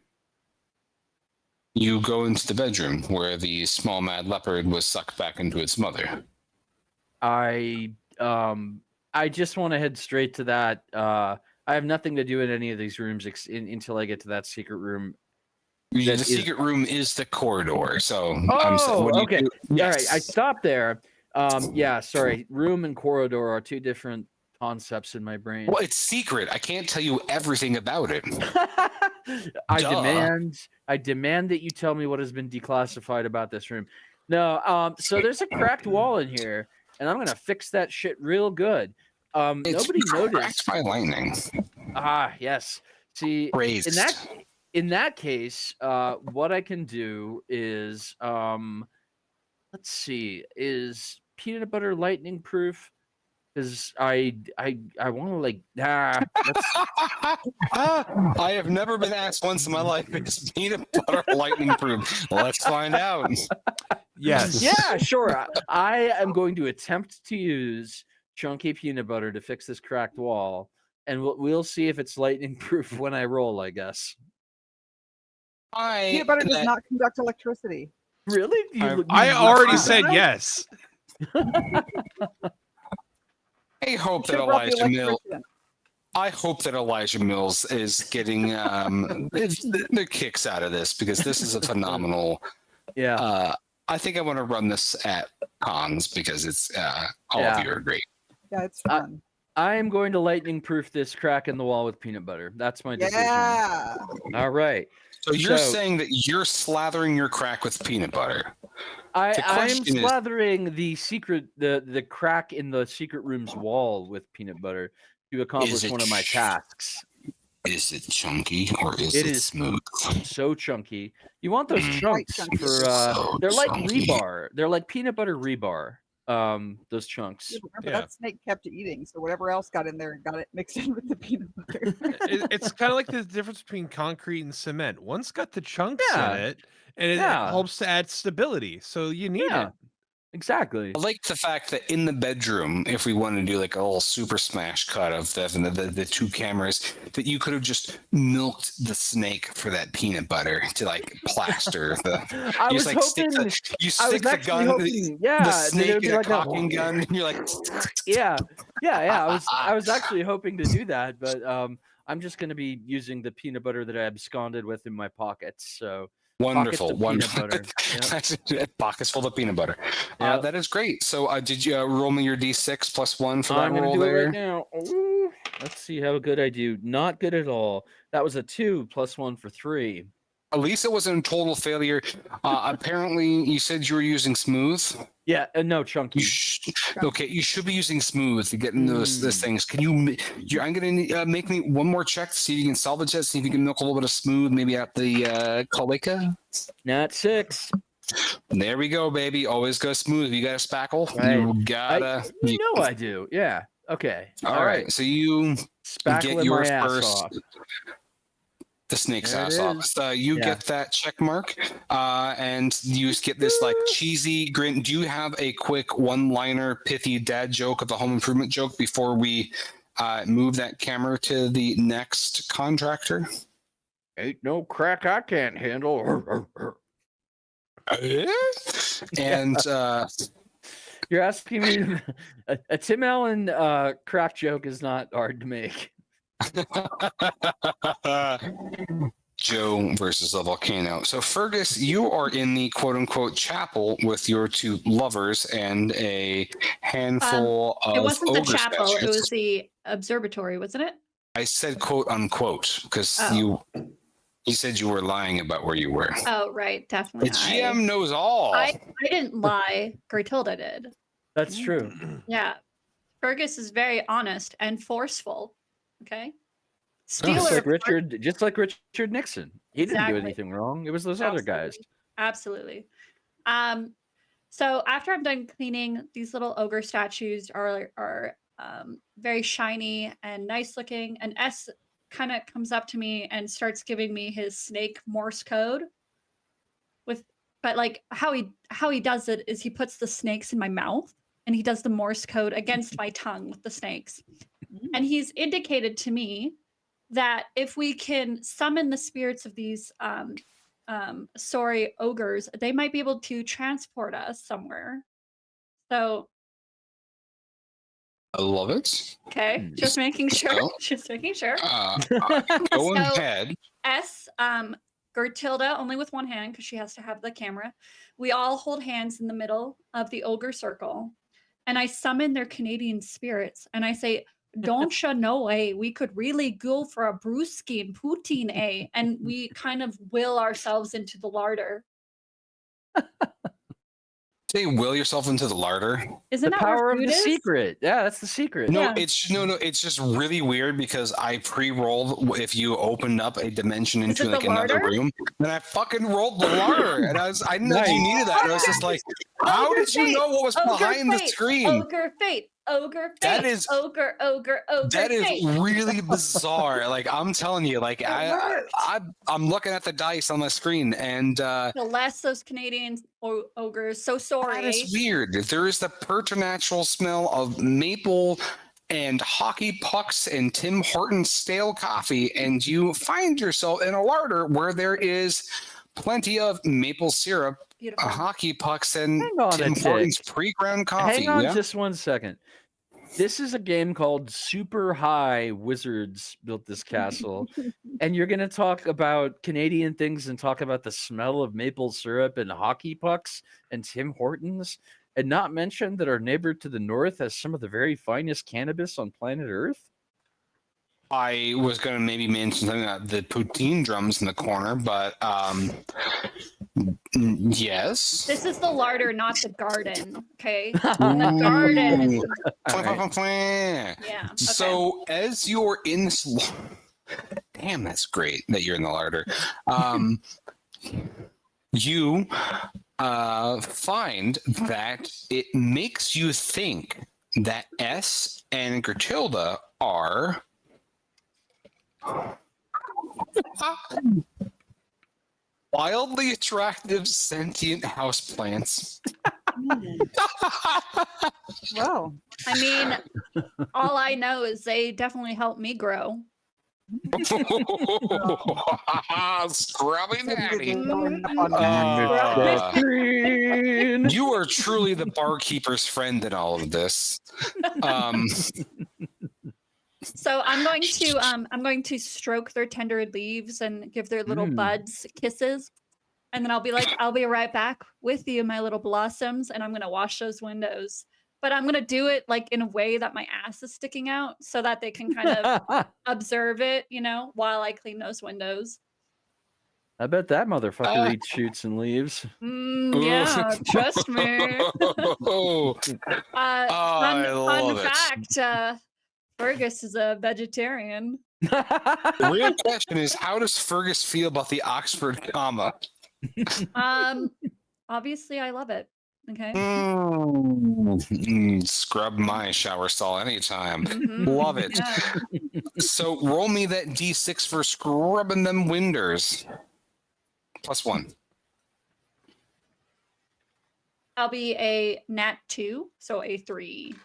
You go into the bedroom where the small mad leopard was sucked back into its mother. I just want to head straight to that. I have nothing to do in any of these rooms until I get to that secret room. The secret room is the corridor. So okay. Yes. All right. I stopped there. Yeah, sorry. Room and corridor are two different concepts in my brain. Well, it's secret. I can't tell you everything about it. I demand that you tell me what has been declassified about this room. No, so there's a cracked wall in here, and I'm gonna fix that shit real good. Nobody cracked noticed. by lightning. Ah, yes. See, Raised. in that case, what I can do is, let's see, is peanut butter lightning proof? Because I want to like I have never been asked once in my life if it's peanut butter lightning proof. Let's find out. Yes. Yeah, sure. I am going to attempt to use chunky peanut butter to fix this cracked wall, and we'll see if it's lightning proof when I roll, I guess. Peanut butter does not conduct electricity. Really? I already said yes. I hope that Elijah Mills is getting the kicks out of this, because this is a phenomenal. Yeah. I think I want to run this at cons because it's all of you are great. Yeah, it's fun. I am going to lightning proof this crack in the wall with peanut butter. That's my decision. Yeah. All right. So you're saying that you're slathering your crack with peanut butter? I'm slathering the crack in the secret room's wall with peanut butter to accomplish one of my tasks. Is it chunky or is it smooth? So chunky. You want those chunks for they're like rebar. They're like peanut butter rebar. Those chunks. Yeah, remember that snake kept eating, so whatever else got in there got it mixed in with the peanut butter. It's kind of like the difference between concrete and cement. One's got the chunks in it, and it helps to add stability. So you need it. Exactly. I like the fact that in the bedroom, if we want to do like a little super smash cut of the two cameras, that you could have just milked the snake for that peanut butter to like plaster the. I was hoping you stick the gun, the snake in a cocking gun, and you're like. Yeah. I was actually hoping to do that, but I'm just going to be using the peanut butter that I absconded with in my pockets. So. Wonderful. Peanut butter. Yep. Pockets full of peanut butter. Yep. That is great. So did you roll me your D6 plus 1 for that roll there? It right now. Ooh, let's see how good I do. Not good at all. That was a 2 plus 1 for 3. At least it wasn't a total failure. Apparently, you said you were using smooth. Yeah, no, chunky. Okay, you should be using smooth to get into those things. Can you? I'm gonna make me one more check to see if you can salvage that. See if you can milk a little bit of smooth, maybe out the cloaca. Not 6. There we go, baby. Always go smooth. You got a spackle. Right. You gotta. I do. Yeah. Okay. All right. So you spackle get yours my ass first. off. The snake's ass off. So you get that check mark, and you get this like cheesy grin. Do you have a quick one-liner, pithy dad joke of a home improvement joke before we move that camera to the next contractor. Ain't no crack I can't handle. And You're asking me a Tim Allen crack joke is not hard to make. Joe versus a volcano. So Fergus, you are in the quote unquote chapel with your two lovers and a handful of It wasn't the ogre chapel, statues. it was the observatory, wasn't it? I said quote unquote because Oh. you said you were lying about where you were. Oh, right, definitely. The GM knows all. I didn't lie. Gertilda did. That's true. Yeah. Fergus is very honest and forceful. Okay. Just like Richard Nixon. He didn't do anything wrong. It was those other guys. Absolutely. So after I'm done cleaning, these little ogre statues are very shiny and nice looking. And S kind of comes up to me and starts giving me his snake Morse code. But like how he does it is he puts the snakes in my mouth and he does the Morse code against my tongue with the snakes. And he's indicated to me that if we can summon the spirits of these sorry ogres, they might be able to transport us somewhere. So I love it. okay, just making sure. So, just making sure. Go ahead. S, Gertilda, only with one hand because she has to have the camera. We all hold hands in the middle of the ogre circle, and I summon their Canadian spirits, and I say, "Don't you know, we could really go for a brewski and poutine, and we kind of will ourselves into the larder." Say will yourself into the larder. Isn't the that power where of food the is? secret? Yeah, that's the secret. No, Yeah. it's just really weird because I pre-rolled if you opened up a dimension Is into it the like another larder? room, and I fucking rolled the larder, and I didn't know you needed that, and I was just like, how Ogre did you fate, know what was ogre behind the fate, screen? Ogre fate, ogre fate. That is- ogre That is fate. really bizarre. Like I'm telling you, like I'm looking at the dice on the screen, and Bless those Canadian ogres. So sorry. that is weird. There is the preternatural smell of maple and hockey pucks and Tim Hortons stale coffee, and you find yourself in a larder where there is plenty of maple syrup, Beautiful. hockey pucks, and Hang on a Tim tick. Hortons pre-ground coffee. Hang on Yeah? just 1 second. This is a game called Super High Wizards Built This Castle. And you're going to talk about Canadian things and talk about the smell of maple syrup and hockey pucks and Tim Hortons, and not mention that our neighbor to the north has some of the very finest cannabis on planet Earth? I was going to maybe mention something about the poutine drums in the corner, but yes. This is the larder, not the garden. Okay. The garden. Yeah. Okay. So as you're in this, damn, that's great that you're in the larder. You find that it makes you think that S and Gertilda are wildly attractive sentient houseplants. Wow. I mean, all I know is they definitely help me grow. Scrubby daddy. You are truly the barkeeper's friend in all of this. So I'm going to stroke their tender leaves and give their little buds kisses. And then I'll be like, I'll be right back with you, my little blossoms, and I'm gonna wash those windows. But I'm gonna do it like in a way that my ass is sticking out so that they can kind of observe it, while I clean those windows. I bet that motherfucker eats shoots and leaves. Yeah, trust me. Fun fact, Fergus is a vegetarian. The real question is, how does Fergus feel about the Oxford comma? Obviously I love it. Okay. Scrub my shower stall anytime. Love it. Yeah. So roll me that D6 for scrubbing them winders. +1. I'll be a nat 2, so a 3.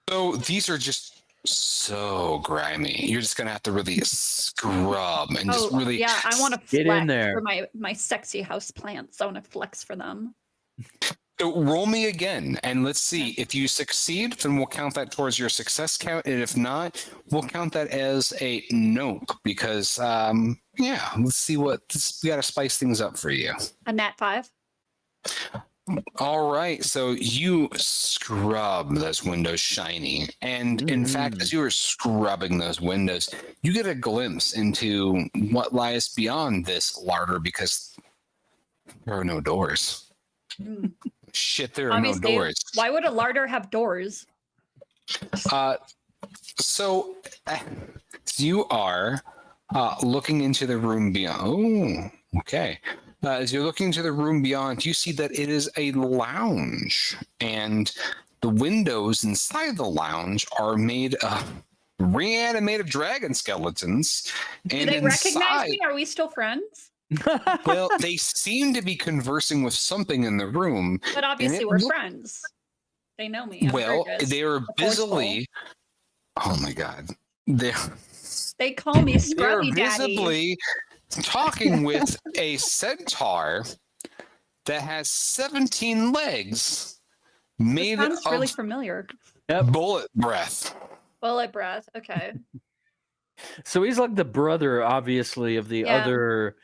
So these are just so grimy. You're just gonna have to really scrub and just really yeah, I want to Get in flex there. for my sexy house plants. I want to flex for them. So roll me again, and let's see if you succeed. Then we'll count that towards your success count, and if not, we'll count that as a nope because let's see what we got to spice things up for you. A nat 5. All right, so you scrub those windows shiny, and in fact, as you were scrubbing those windows, you get a glimpse into what lies beyond this larder because there are no doors. Shit, there are no doors. Why would a larder have doors? So you are looking into the room beyond. Oh, okay. As you're looking into the room beyond, you see that it is a lounge, and the windows inside the lounge are made of reanimated dragon skeletons. Do And they recognize inside, me? Are we still friends? well, they seem to be conversing with something in the room. But obviously we're friends. They know me. Well, they are busily. Oh my God. They call me They're Scrubby Daddy. visibly talking with a centaur that has 17 legs made This sounds of really familiar. bullet breath. Bullet breath. Okay. So he's like the brother, obviously, of the other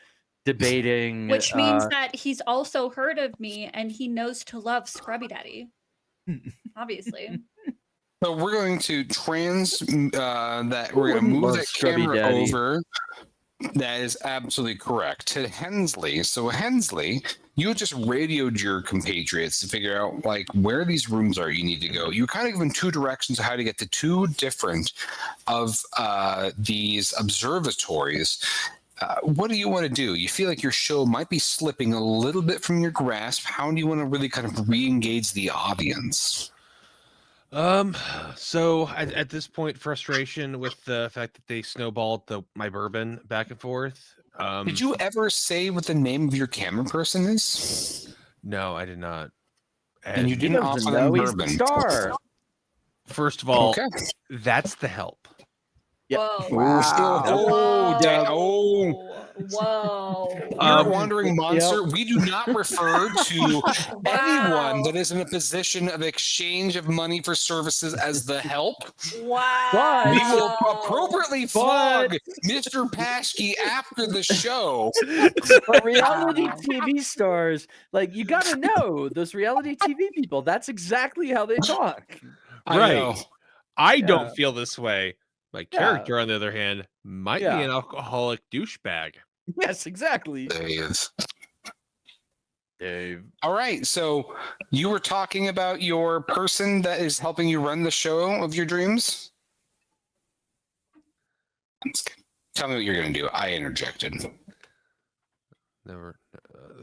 debating. Which means that he's also heard of me and he knows to love Scrubby Daddy. Obviously. So we're going to we're going to move that camera over. That is absolutely correct. To Hensley. So Hensley, you just radioed your compatriots to figure out like where these rooms are you need to go. You were kind of given two directions of how to get to two different of these observatories. What do you want to do? You feel like your show might be slipping a little bit from your grasp. How do you want to really kind of re-engage the audience? So at this point, frustration with the fact that they snowballed my bourbon back and forth. Did you ever say what the name of your camera person is? No, I did not. And you didn't offer them bourbon. Star. First of all, that's the help. Yep. Whoa. Whoa. Whoa. You're a wandering monster. We do not refer to anyone that is in a position of exchange of money for services as the help. Wow. We will appropriately flog Mr. Paschke after the show. But reality TV stars, like, you got to know those reality TV people. That's exactly how they talk. Right. I don't feel this way. My character, on the other hand, might be an alcoholic douchebag. Yes, exactly. Dave. All right. So you were talking about your person that is helping you run the show of your dreams? Tell me what you're going to do. I interjected. Never.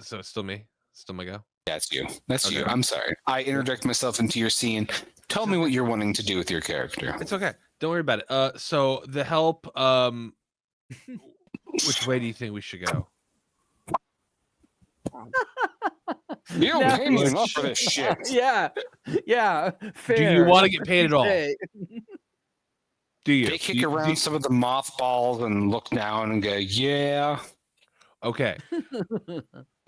So it's still me? Still my go? That's you. That's you. I'm sorry. I interject myself into your scene. Tell me what you're wanting to do with your character. It's okay. Don't worry about it. So the help, which way do you think we should go? You don't pay me enough for this shit. Yeah. Fair. Do you want to get paid at all? Do you? They kick around some of the mothballs and look down and go, yeah. Okay.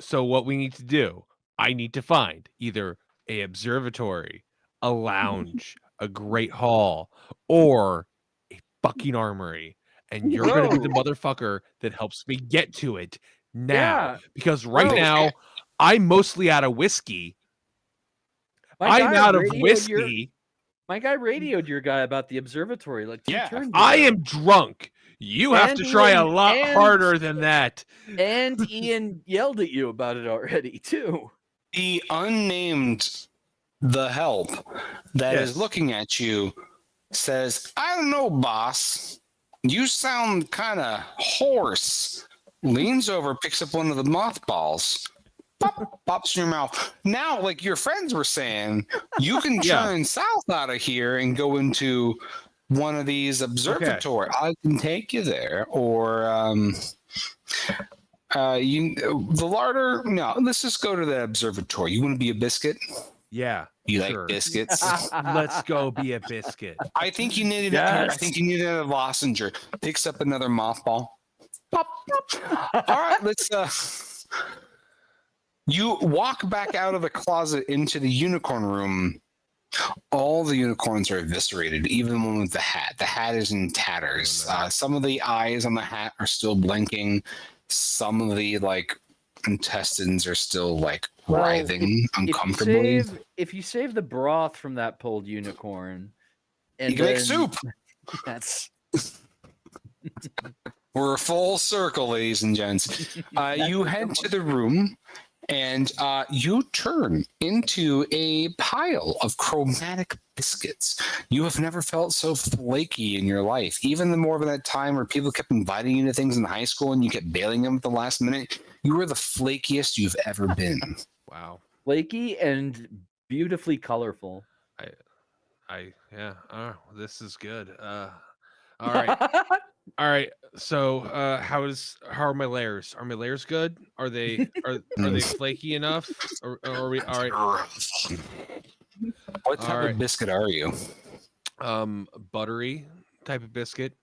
So what we need to do, I need to find either a observatory, a lounge, a great hall, or a fucking armory. And you're going to be the motherfucker that helps me get to it now. Yeah. Because now, I'm mostly out of whiskey. I'm out of whiskey. My guy radioed your guy about the observatory. Like, I am drunk. You have to try a lot harder than that. And Ian yelled at you about it already, too. The unnamed the help that is looking at you says, I don't know, boss. You sound kind of hoarse. Leans over, picks up one of the mothballs, pops in your mouth. Now, like your friends were saying, you can turn south out of here and go into one of these observatories. I can take you there. Or the larder. No, let's just go to the observatory. You want to be a biscuit? Yeah. You sure. like biscuits? Let's go be a biscuit. I think you needed. I think you needed a lozenger. Picks up another mothball. Pop, pop. All right, let's. You walk back out of the closet into the unicorn room. All the unicorns are eviscerated, even the one with the hat. The hat is in tatters. Some of the eyes on the hat are still blinking. Some of the intestines are still writhing uncomfortably. If you save the broth from that pulled unicorn, and You can make soup. That's We're full circle, ladies and gents. You head to the room, and you turn into a pile of chromatic biscuits. You have never felt so flaky in your life. Even the more of that time where people kept inviting you to things in high school and you kept bailing them at the last minute, you were the flakiest you've ever been. Wow. flaky and beautifully colorful. This is good. All right. All right. So, how are my layers? Are my layers good? Are they flaky enough? Or are we all right? What type of biscuit are you? Buttery type of biscuit.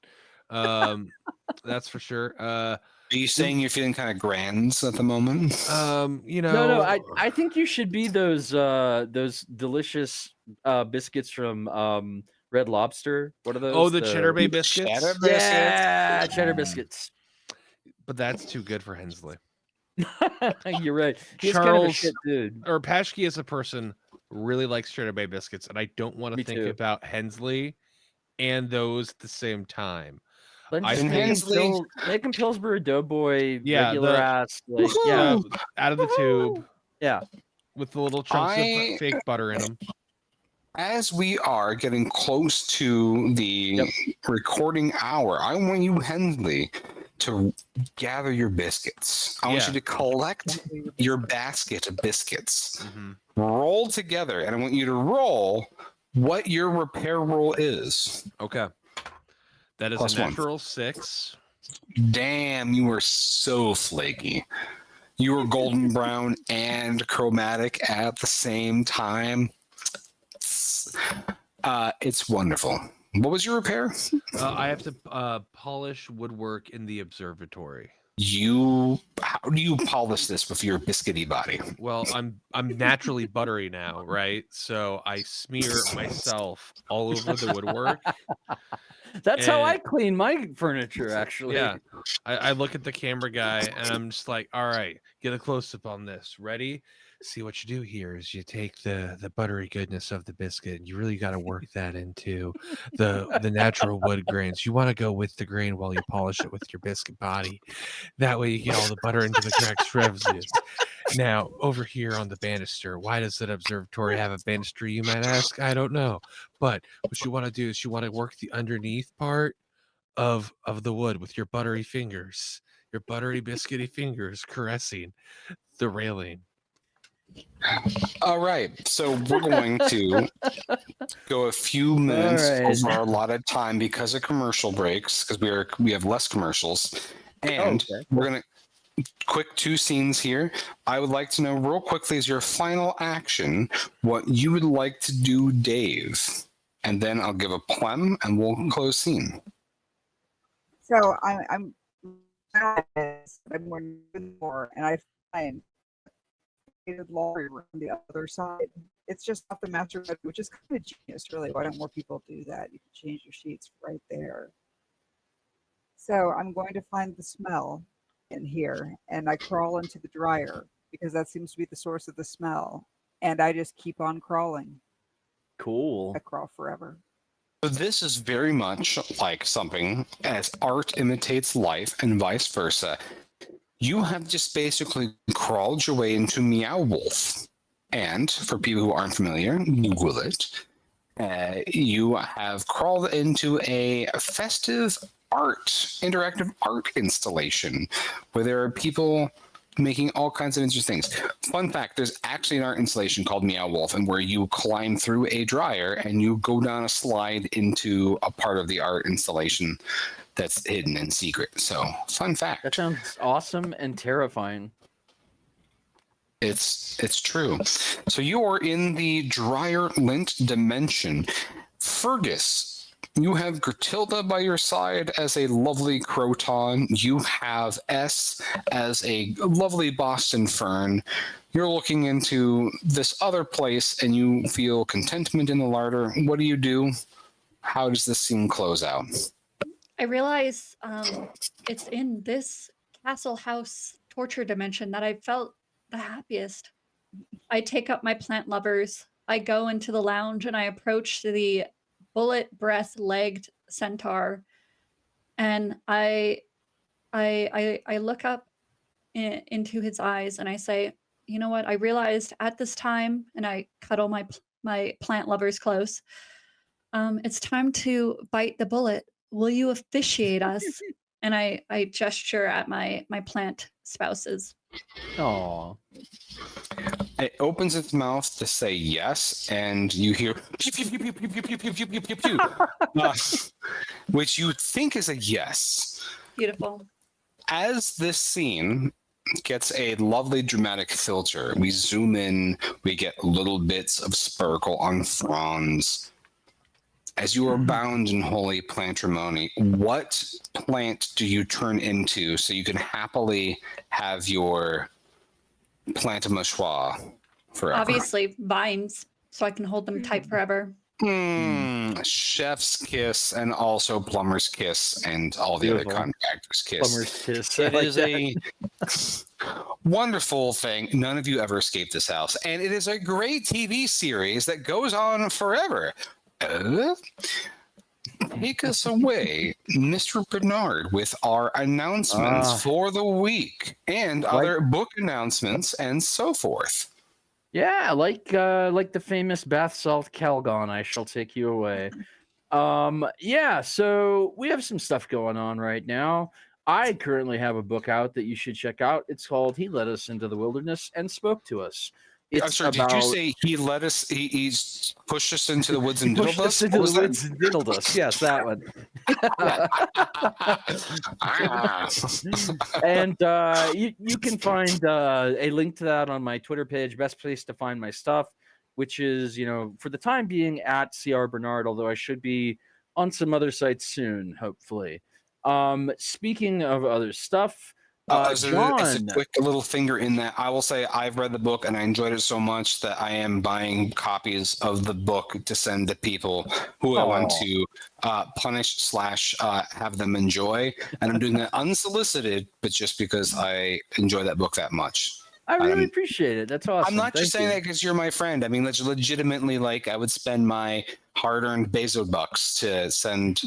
That's for sure. Are you saying you're feeling kind of grands at the moment? No. I think you should be those delicious biscuits from Red Lobster. What are those? Oh, the Cheddar Bay biscuits. Cheddar biscuits. Yeah, cheddar biscuits. But that's too good for Hensley. You're right. He's Charles kind of a shit dude. Or Paschke as a person really likes Cheddar Bay biscuits, and I don't want to think about Hensley and those at the same time. Make him Pillsbury Doughboy, regular ass, out of the tube. Yeah, with the little chunks of fake butter in them. As we are getting close to the recording hour, I want you, Hensley, to gather your biscuits. I want you to collect your basket of biscuits. Mm-hmm. Roll together, and I want you to roll what your repair roll is. Okay. That is a natural 6. Damn, you are so flaky. You were golden brown and chromatic at the same time. It's wonderful. What was your repair? I have to polish woodwork in the observatory. How do you polish this with your biscuity body? Well, I'm naturally buttery now, right? So I smear myself all over the woodwork. That's how I clean my furniture, actually. Yeah. I look at the camera guy and I'm just like, all right, get a close-up on this. Ready? See, what you do here is you take the buttery goodness of the biscuit and you really got to work that into the natural wood grains. You want to go with the grain while you polish it with your biscuit body. That way you get all the butter into the correct crevices. Now, over here on the banister, why does that observatory have a banister, you might ask? I don't know. But what you want to do is you want to work the underneath part of the wood with your buttery fingers, your buttery biscuity fingers caressing the railing. All right, so we're going to go a few minutes over our allotted time because of commercial breaks, because we have less commercials, and we're gonna quick 2 scenes here. I would like to know real quickly as your final action what you would like to do, Dave, and then I'll give a plem and we'll close scene. So I'm more, and I find laundry room on the other side. It's just off the master bedroom, which is kind of genius, really. Why don't more people do that? You can change your sheets right there. So I'm going to find the smell in here, and I crawl into the dryer because that seems to be the source of the smell, and I just keep on crawling. Cool. I crawl forever. So this is very much like something as art imitates life and vice versa. You have just basically crawled your way into Meow Wolf. And for people who aren't familiar, Google it. You have crawled into a festive interactive art installation where there are people making all kinds of interesting things. Fun fact, there's actually an art installation called Meow Wolf, and where you climb through a dryer and you go down a slide into a part of the art installation that's hidden in secret. So, fun fact. That sounds awesome and terrifying. It's true. So you are in the drier lint dimension. Fergus, you have Gertilda by your side as a lovely croton. You have S as a lovely Boston fern. You're looking into this other place and you feel contentment in the larder. What do? How does this scene close out? I realize it's in this castle house torture dimension that I felt the happiest. I take up my plant lovers. I go into the lounge and I approach the bullet breast legged centaur, and I look up into his eyes and I say, you know what? I realized at this time, and I cuddle my plant lovers close. It's time to bite the bullet. Will you officiate us? And I gesture at my plant spouses. Aw. It opens its mouth to say yes, and you hear pew, pew, pew, pew, pew, pew, pew, pew, pew, pew, pew, which you think is a yes. Beautiful. As this scene gets a lovely dramatic filter, we zoom in, we get little bits of sparkle on fronds. As you are bound in holy plantrimony, what plant do you turn into so you can happily have your plant of mouchoir forever? Obviously, vines, so I can hold them tight forever. Chef's kiss, and also plumber's kiss, and all the Beautiful. other contractors' kiss. Plumber's kiss. I It like is that. a wonderful thing. None of you ever escape this house, and it is a great TV series that goes on forever. Take us away, Mr. Bernard, with our announcements for the week and other book announcements and so forth. Yeah, like the famous bath salt Calgon, I shall take you away. Yeah, so we have some stuff going on right now. I currently have a book out that you should check out. It's called He Led Us into the Wilderness and Spoke to Us. I'm sorry, did you say he led us, he's pushed us into the woods and pushed diddled us us? into What the was woods and diddled us? Yes, that one. And you can find a link to that on my Twitter page, best place to find my stuff, which is, for the time being at CR Bernard, although I should be on some other sites soon, hopefully. Speaking of other stuff, as a John, quick little finger in that, I will say I've read the book and I enjoyed it so much that I am buying copies of the book to send to people who I want to punish / have them enjoy. And I'm doing that unsolicited, but just because I enjoy that book that much. I really appreciate it. That's awesome. I'm not just saying that because you're my friend. I mean, that's legitimately like I would spend my hard-earned Bezo bucks to send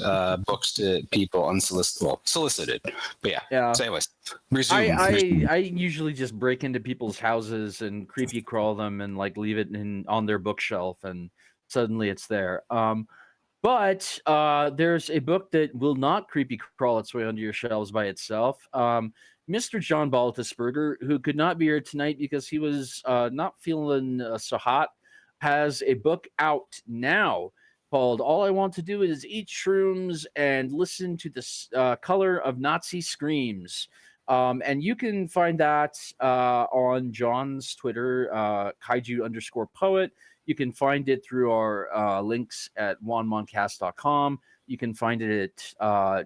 books to people unsolicited, solicited. But yeah. So anyways, resume. I usually just break into people's houses and creepy crawl them and like leave it on their bookshelf, and suddenly it's there. But there's a book that will not creepy crawl its way onto your shelves by itself. Mr. John Baltusberger, who could not be here tonight because he was not feeling so hot, has a book out now called All I Want to Do Is Eat Shrooms and Listen to the Color of Nazi Screams. And you can find that on John's Twitter, kaiju_poet. You can find it through our links at wanmoncast.com. You can find it at, I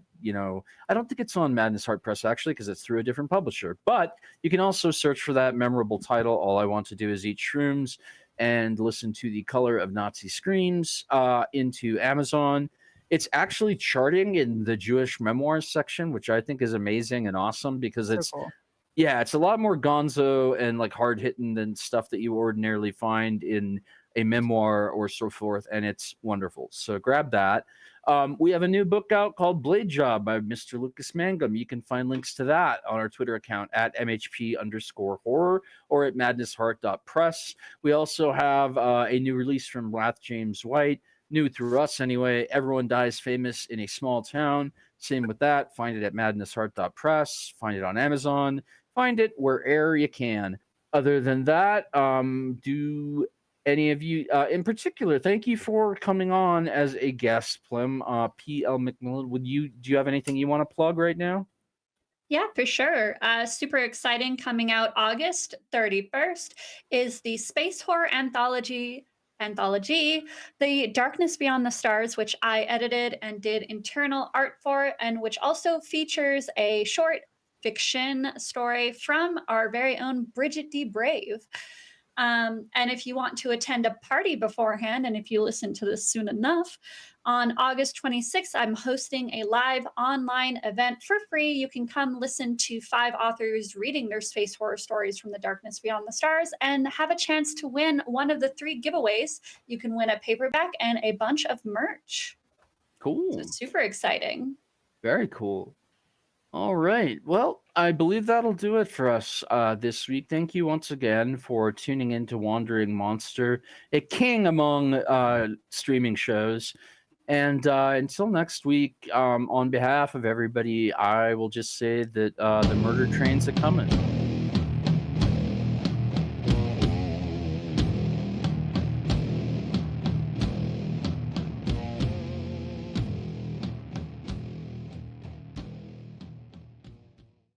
don't think it's on Madness Heart Press, actually, because it's through a different publisher. But you can also search for that memorable title, All I Want to Do Is Eat Shrooms, and listen to The Color of Nazi Screams into Amazon. It's actually charting in the Jewish memoirs section, which I think is amazing and awesome because it's, So cool. yeah, it's a lot more gonzo and like hard hitting than stuff that you ordinarily find in a memoir or so forth, and it's wonderful. So grab that. We have a new book out called Blade Job by Mr. Lucas Mangum. You can find links to that on our Twitter account at MHP_horror or at madnessheart.press. We also have a new release from Lath James White, new through us anyway. Everyone Dies Famous in a Small Town. Same with that. Find it at madnessheart.press. Find it on Amazon. Find it wherever you can. Other than that, do any of you, in particular, thank you for coming on as a guest, Plum. P.L. McMillan, do you have anything you want to plug right now? Yeah, for sure. Super exciting. Coming out August 31st is the space horror anthology, The Darkness Beyond the Stars, which I edited and did internal art for, and which also features a short fiction story from our very own Bridget D. Brave. And if you want to attend a party beforehand, and if you listen to this soon enough, on August 26th, I'm hosting a live online event for free. You can come listen to 5 authors reading their space horror stories from The Darkness Beyond the Stars and have a chance to win one of the 3 giveaways. You can win a paperback and a bunch of merch. Cool. So super exciting. Very cool. All right. Well, I believe that'll do it for us this week. Thank you once again for tuning in to Wandering Monster, a king among streaming shows. And until next week, on behalf of everybody, I will just say that the murder train's a coming.